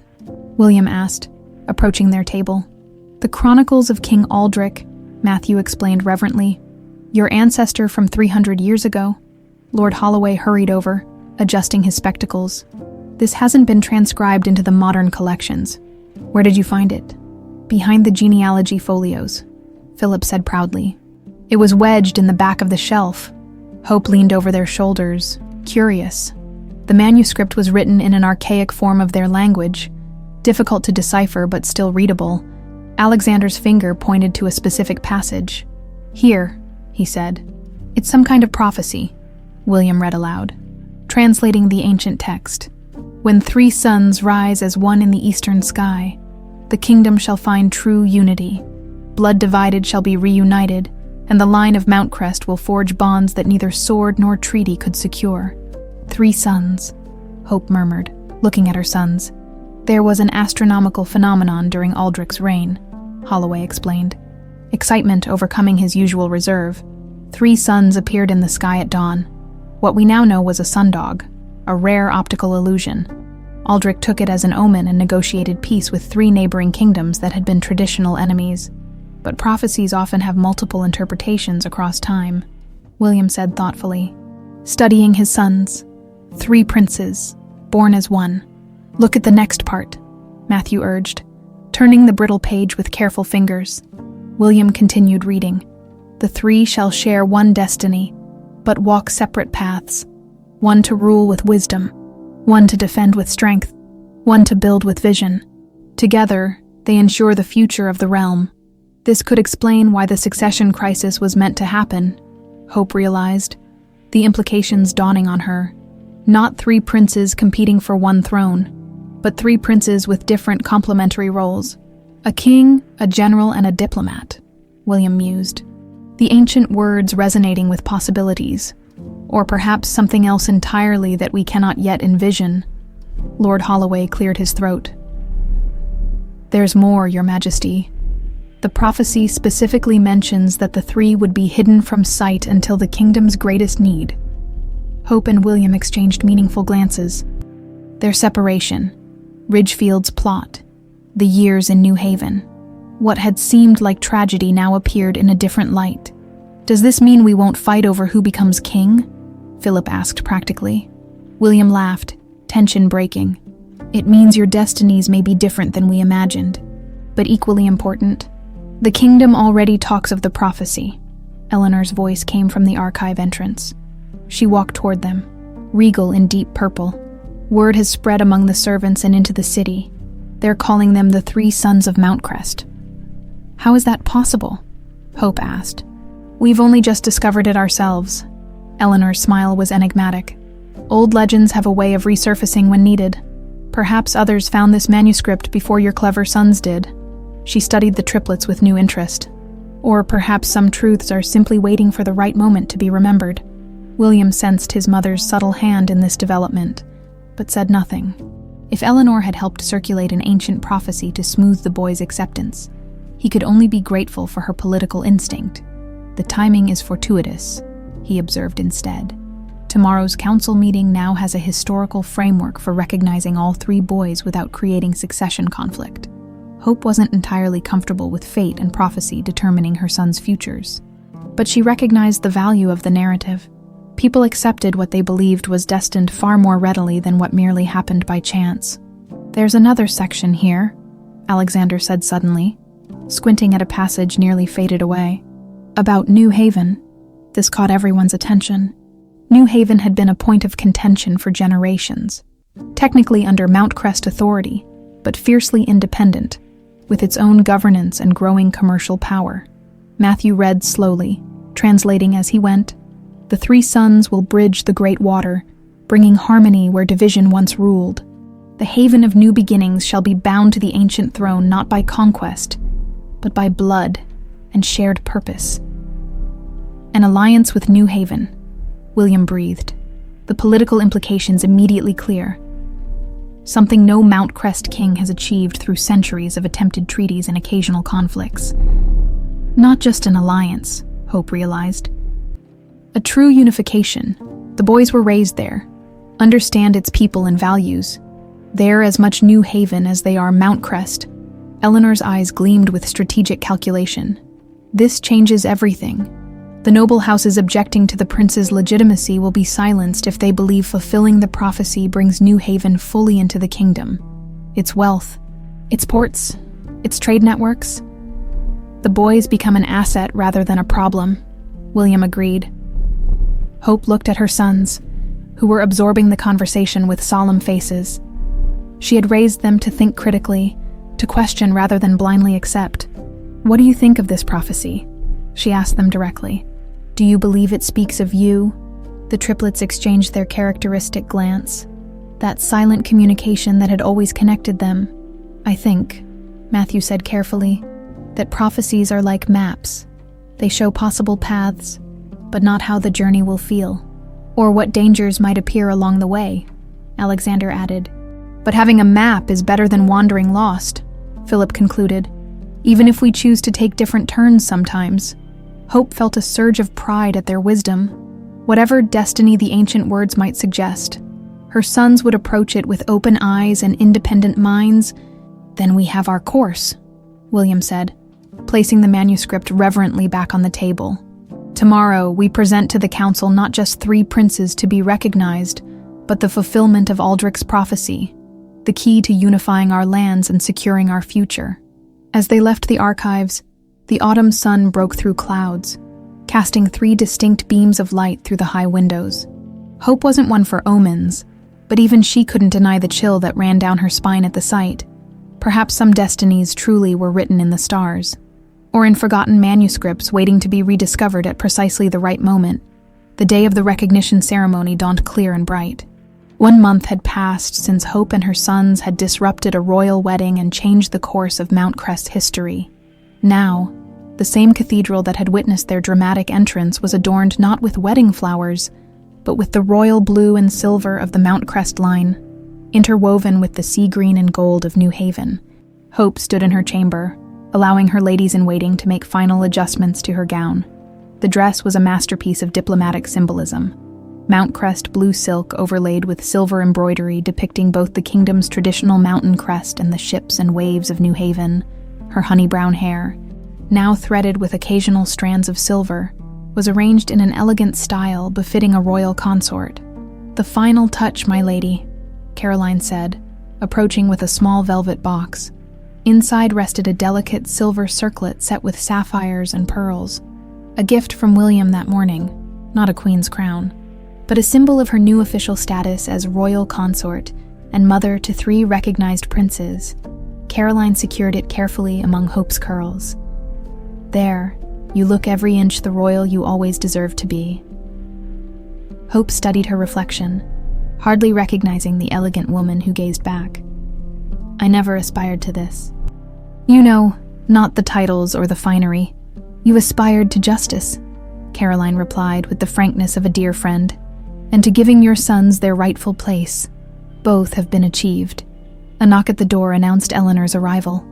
A: William asked, approaching their table. "The Chronicles of King Aldrich," Matthew explained reverently. "Your ancestor from 300 years ago." Lord Holloway hurried over, adjusting his spectacles. "This hasn't been transcribed into the modern collections." "Where did you find it?" "Behind the genealogy folios," Philip said proudly. "It was wedged in the back of the shelf." Hope leaned over their shoulders, curious. The manuscript was written in an archaic form of their language, difficult to decipher but still readable. Alexander's finger pointed to a specific passage. "Here," he said. "It's some kind of prophecy," William read aloud, translating the ancient text. When 3 suns rise as one in the eastern sky, the kingdom shall find true unity. Blood divided shall be reunited, and the line of Mountcrest will forge bonds that neither sword nor treaty could secure. 3 suns, Hope murmured, looking at her sons. There was an astronomical phenomenon during Aldrich's reign, Holloway explained. Excitement overcoming his usual reserve, 3 suns appeared in the sky at dawn. What we now know was a sundog, a rare optical illusion. Aldrich took it as an omen and negotiated peace with 3 neighboring kingdoms that had been traditional enemies. But prophecies often have multiple interpretations across time, William said thoughtfully. Studying his sons, 3 princes, born as one. Look at the next part, Matthew urged, turning the brittle page with careful fingers. William continued reading. The 3 shall share one destiny, but walk separate paths. One to rule with wisdom, one to defend with strength, one to build with vision. Together, they ensure the future of the realm. This could explain why the succession crisis was meant to happen, Hope realized, the implications dawning on her. Not 3 princes competing for one throne, but 3 princes with different complementary roles. A king, a general, and a diplomat, William mused. The ancient words resonating with possibilities, or perhaps something else entirely that we cannot yet envision. Lord Holloway cleared his throat. There's more, Your Majesty. The prophecy specifically mentions that the 3 would be hidden from sight until the kingdom's greatest need. Hope and William exchanged meaningful glances. Their separation, Ridgefield's plot, the years in New Haven. What had seemed like tragedy now appeared in a different light. Does this mean we won't fight over who becomes king? Philip asked practically. William laughed, tension breaking. It means your destinies may be different than we imagined, but equally important. The kingdom already talks of the prophecy. Eleanor's voice came from the archive entrance. She walked toward them, regal in deep purple. Word has spread among the servants and into the city. They're calling them the 3 sons of Mountcrest. How is that possible? Hope asked. We've only just discovered it ourselves. Eleanor's smile was enigmatic. Old legends have a way of resurfacing when needed. Perhaps others found this manuscript before your clever sons did. She studied the triplets with new interest. Or perhaps some truths are simply waiting for the right moment to be remembered. William sensed his mother's subtle hand in this development, but said nothing. If Eleanor had helped circulate an ancient prophecy to smooth the boy's acceptance, he could only be grateful for her political instinct. The timing is fortuitous, he observed instead. Tomorrow's council meeting now has a historical framework for recognizing all 3 boys without creating succession conflict. Hope wasn't entirely comfortable with fate and prophecy determining her son's futures, but she recognized the value of the narrative. People accepted what they believed was destined far more readily than what merely happened by chance. There's another section here, Alexander said suddenly, squinting at a passage nearly faded away. About New Haven. This caught everyone's attention. New Haven had been a point of contention for generations, technically under Mountcrest authority, but fiercely independent, with its own governance and growing commercial power. Matthew read slowly, translating as he went. The 3 sons will bridge the great water, bringing harmony where division once ruled. The haven of new beginnings shall be bound to the ancient throne not by conquest, but by blood and shared purpose. An alliance with New Haven, William breathed, the political implications immediately clear. Something no Mountcrest king has achieved through centuries of attempted treaties and occasional conflicts. Not just an alliance, Hope realized. A true unification. The boys were raised there, understand its people and values. They're as much New Haven as they are Mountcrest. Eleanor's eyes gleamed with strategic calculation. This changes everything. The noble houses objecting to the prince's legitimacy will be silenced if they believe fulfilling the prophecy brings New Haven fully into the kingdom. Its wealth, its ports, its trade networks. The boys become an asset rather than a problem, William agreed. Hope looked at her sons, who were absorbing the conversation with solemn faces. She had raised them to think critically, to question rather than blindly accept. What do you think of this prophecy? She asked them directly. Do you believe it speaks of you? The triplets exchanged their characteristic glance. that silent communication that had always connected them. I think, Matthew said carefully, that prophecies are like maps. They show possible paths, but not how the journey will feel, or what dangers might appear along the way, Alexander added. But having a map is better than wandering lost, Philip concluded, even if we choose to take different turns sometimes. Hope felt a surge of pride at their wisdom. Whatever destiny the ancient words might suggest, her sons would approach it with open eyes and independent minds. Then we have our course, William said, placing the manuscript reverently back on the table. Tomorrow, we present to the council not just 3 princes to be recognized, but the fulfillment of Aldrich's prophecy, the key to unifying our lands and securing our future. As they left the archives, the autumn sun broke through clouds, casting 3 distinct beams of light through the high windows. Hope wasn't one for omens, but even she couldn't deny the chill that ran down her spine at the sight. Perhaps some destinies truly were written in the stars, or in forgotten manuscripts waiting to be rediscovered at precisely the right moment. The day of the recognition ceremony dawned clear and bright. 1 month had passed since Hope and her sons had disrupted a royal wedding and changed the course of Mountcrest history. Now, the same cathedral that had witnessed their dramatic entrance was adorned not with wedding flowers, but with the royal blue and silver of the Mountcrest line, interwoven with the sea green and gold of New Haven. Hope stood in her chamber, allowing her ladies-in-waiting to make final adjustments to her gown. The dress was a masterpiece of diplomatic symbolism. Mountcrest blue silk overlaid with silver embroidery depicting both the kingdom's traditional mountain crest and the ships and waves of New Haven. Her honey-brown hair, now threaded with occasional strands of silver, was arranged in an elegant style befitting a royal consort. "The final touch, my lady," Caroline said, approaching with a small velvet box. Inside rested a delicate silver circlet set with sapphires and pearls. A gift from William that morning, not a queen's crown, but a symbol of her new official status as royal consort and mother to 3 recognized princes. Caroline secured it carefully among Hope's curls. "There, you look every inch the royal you always deserved to be." Hope studied her reflection, hardly recognizing the elegant woman who gazed back. "I never aspired to this." "You know, not the titles or the finery. You aspired to justice," Caroline replied with the frankness of a dear friend, "and to giving your sons their rightful place. Both have been achieved." A knock at the door announced Eleanor's arrival.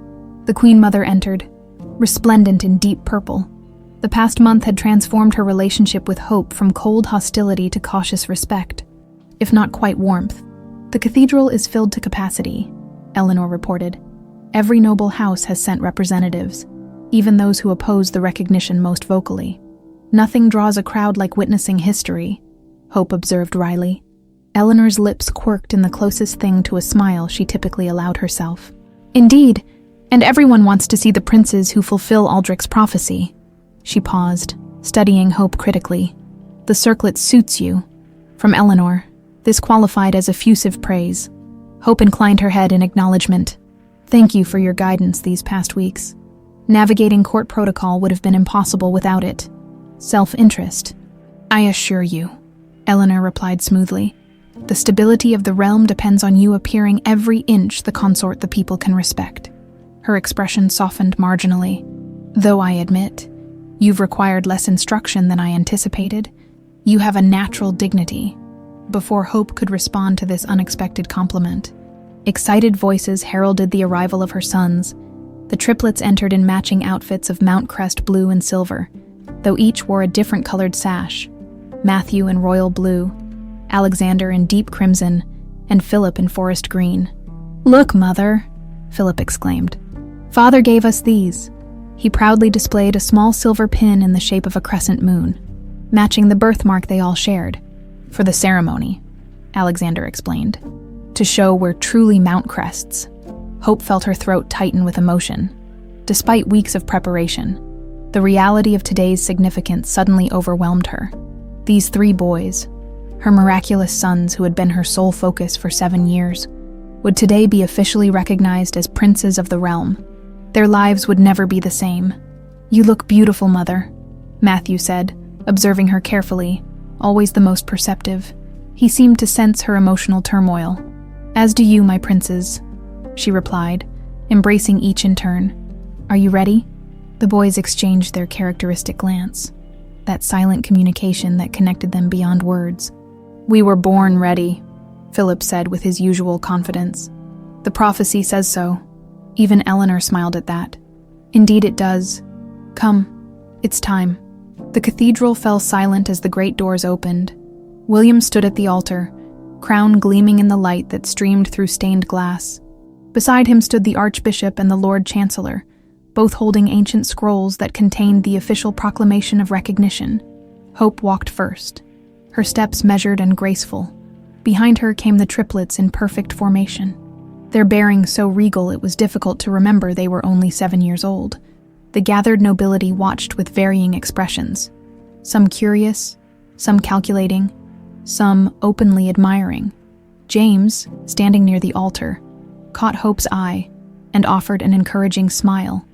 A: The Queen Mother entered, resplendent in deep purple. The past month had transformed her relationship with Hope from cold hostility to cautious respect, if not quite warmth. "The cathedral is filled to capacity," Eleanor reported. "Every noble house has sent representatives, even those who oppose the recognition most vocally. Nothing draws a crowd like witnessing history," Hope observed wryly. Eleanor's lips quirked in the closest thing to a smile she typically allowed herself. "Indeed, and everyone wants to see the princes who fulfill Aldrich's prophecy." She paused, studying Hope critically. "The circlet suits you." From Eleanor, this qualified as effusive praise. Hope inclined her head in acknowledgement. "Thank you for your guidance these past weeks. Navigating court protocol would have been impossible without it. Self-interest." "I assure you," Eleanor replied smoothly. "The stability of the realm depends on you appearing every inch the consort the people can respect." Her expression softened marginally. "Though I admit, you've required less instruction than I anticipated. You have a natural dignity." Before Hope could respond to this unexpected compliment, excited voices heralded the arrival of her sons. The triplets entered in matching outfits of Mountcrest blue and silver, though each wore a different colored sash. Matthew in royal blue, Alexander in deep crimson, and Philip in forest green. "Look, Mother," Philip exclaimed. "Father gave us these." He proudly displayed a small silver pin in the shape of a crescent moon, matching the birthmark they all shared. "For the ceremony," Alexander explained, "to show we're truly Mountcrests." Hope felt her throat tighten with emotion. Despite weeks of preparation, the reality of today's significance suddenly overwhelmed her. These 3 boys, her miraculous sons who had been her sole focus for 7 years, would today be officially recognized as princes of the realm. Their lives would never be the same. "You look beautiful, Mother," Matthew said, observing her carefully, always the most perceptive. He seemed to sense her emotional turmoil. "As do you, my princes," she replied, embracing each in turn. "Are you ready?" The boys exchanged their characteristic glance, that silent communication that connected them beyond words. "We were born ready," Philip said with his usual confidence. "The prophecy says so." Even Eleanor smiled at that. "Indeed it does. Come, it's time." The cathedral fell silent as the great doors opened. William stood at the altar, crown gleaming in the light that streamed through stained glass. Beside him stood the Archbishop and the Lord Chancellor, both holding ancient scrolls that contained the official proclamation of recognition. Hope walked first, her steps measured and graceful. Behind her came the triplets in perfect formation, their bearing so regal it was difficult to remember they were only 7 years old. The gathered nobility watched with varying expressions, some curious, some calculating, some openly admiring. James, standing near the altar, caught Hope's eye and offered an encouraging smile.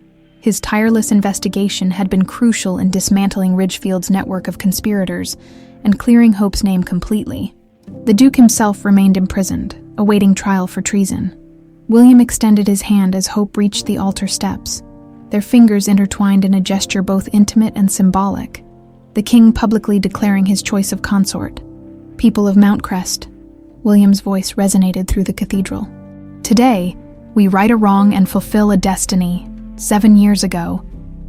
A: His tireless investigation had been crucial in dismantling Ridgefield's network of conspirators and clearing Hope's name completely. The Duke himself remained imprisoned, awaiting trial for treason. William extended his hand as Hope reached the altar steps, their fingers intertwined in a gesture both intimate and symbolic, the king publicly declaring his choice of consort. "People of Mountcrest," William's voice resonated through the cathedral. "Today, we right a wrong and fulfill a destiny. 7 years ago,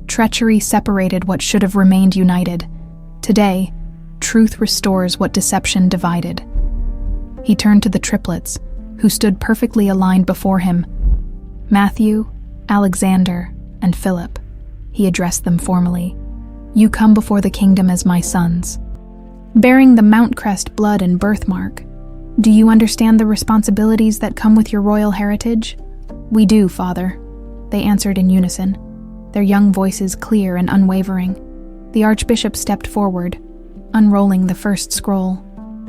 A: treachery separated what should have remained united. Today, truth restores what deception divided." He turned to the triplets, who stood perfectly aligned before him. "Matthew, Alexander, and Philip," he addressed them formally. "You come before the kingdom as my sons, bearing the Mountcrest blood and birthmark. Do you understand the responsibilities that come with your royal heritage?" "We do, Father," they answered in unison, their young voices clear and unwavering. The Archbishop stepped forward, unrolling the first scroll.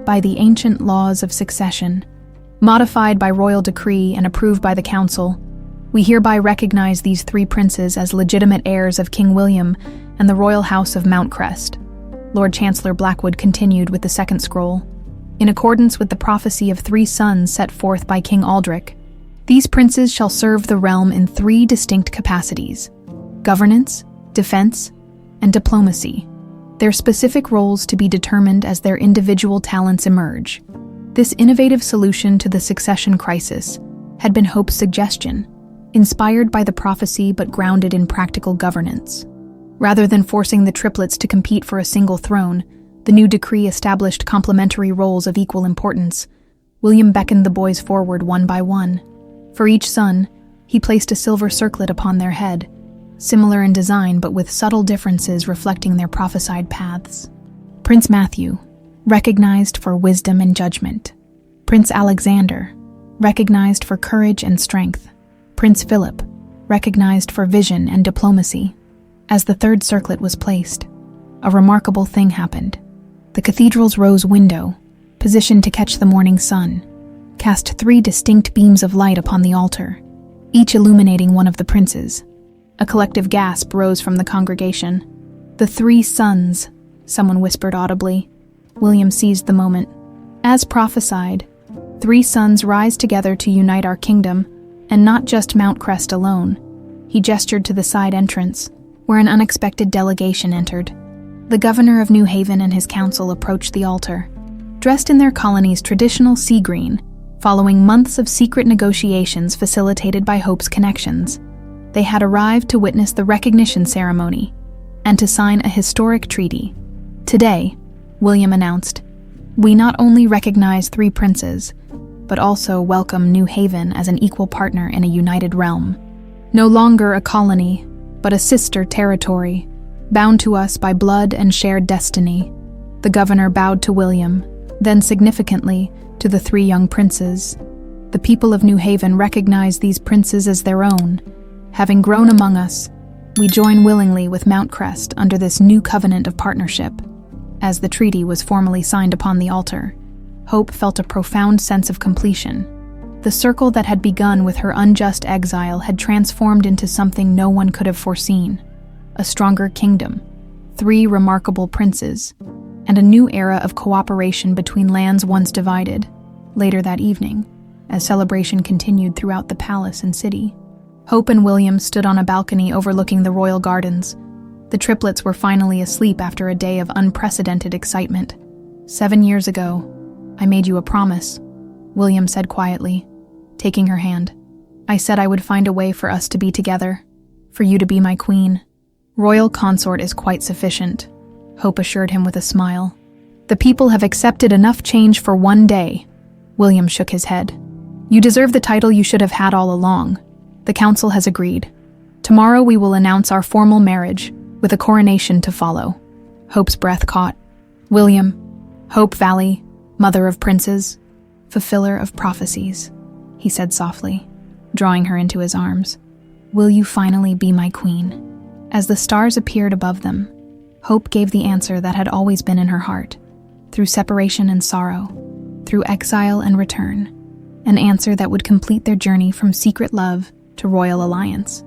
A: "By the ancient laws of succession, modified by royal decree and approved by the council, we hereby recognize these 3 princes as legitimate heirs of King William and the royal house of Mountcrest." Lord Chancellor Blackwood continued with the second scroll. "In accordance with the prophecy of 3 sons set forth by King Aldrich, these princes shall serve the realm in 3 distinct capacities: governance, defense, and diplomacy, their specific roles to be determined as their individual talents emerge." This innovative solution to the succession crisis had been Hope's suggestion, inspired by the prophecy but grounded in practical governance. Rather than forcing the triplets to compete for a single throne, the new decree established complementary roles of equal importance. William beckoned the boys forward one by one. For each son, he placed a silver circlet upon their head, similar in design but with subtle differences reflecting their prophesied paths. Prince Matthew, recognized for wisdom and judgment. Prince Alexander, recognized for courage and strength. Prince Philip, recognized for vision and diplomacy. As the third circlet was placed, a remarkable thing happened. The cathedral's rose window, positioned to catch the morning sun, cast 3 distinct beams of light upon the altar, each illuminating one of the princes. A collective gasp rose from the congregation. "The 3 sons," someone whispered audibly. William seized the moment. As prophesied, 3 sons rise together to unite our kingdom, and not just Mountcrest alone. He gestured to the side entrance, where an unexpected delegation entered. The governor of New Haven and his council approached the altar, dressed in their colony's traditional sea green, following months of secret negotiations facilitated by Hope's connections. They had arrived to witness the recognition ceremony and to sign a historic treaty. "Today," William announced, "we not only recognize 3 princes, but also welcome New Haven as an equal partner in a united realm. No longer a colony, but a sister territory, bound to us by blood and shared destiny." The governor bowed to William, then significantly to the 3 young princes. "The people of New Haven recognize these princes as their own. Having grown among us, we join willingly with Mountcrest under this new covenant of partnership." As the treaty was formally signed upon the altar, Hope felt a profound sense of completion. The circle that had begun with her unjust exile had transformed into something no one could have foreseen: a stronger kingdom, 3 remarkable princes, and a new era of cooperation between lands once divided. Later that evening, as celebration continued throughout the palace and city. Hope and William stood on a balcony overlooking the royal gardens. The triplets were finally asleep after a day of unprecedented excitement. 7 years ago, I made you a promise, William said quietly, taking her hand. I said I would find a way for us to be together, for you to be my queen. Royal consort is quite sufficient, Hope assured him with a smile. The people have accepted enough change for one day. William shook his head. You deserve the title you should have had all along. The council has agreed. Tomorrow we will announce our formal marriage, with a coronation to follow. Hope's breath caught. William, Hope Valley, mother of princes, fulfiller of prophecies, he said softly, drawing her into his arms. Will you finally be my queen? As the stars appeared above them, Hope gave the answer that had always been in her heart. Through separation and sorrow, through exile and return, an answer that would complete their journey from secret love to royal alliance.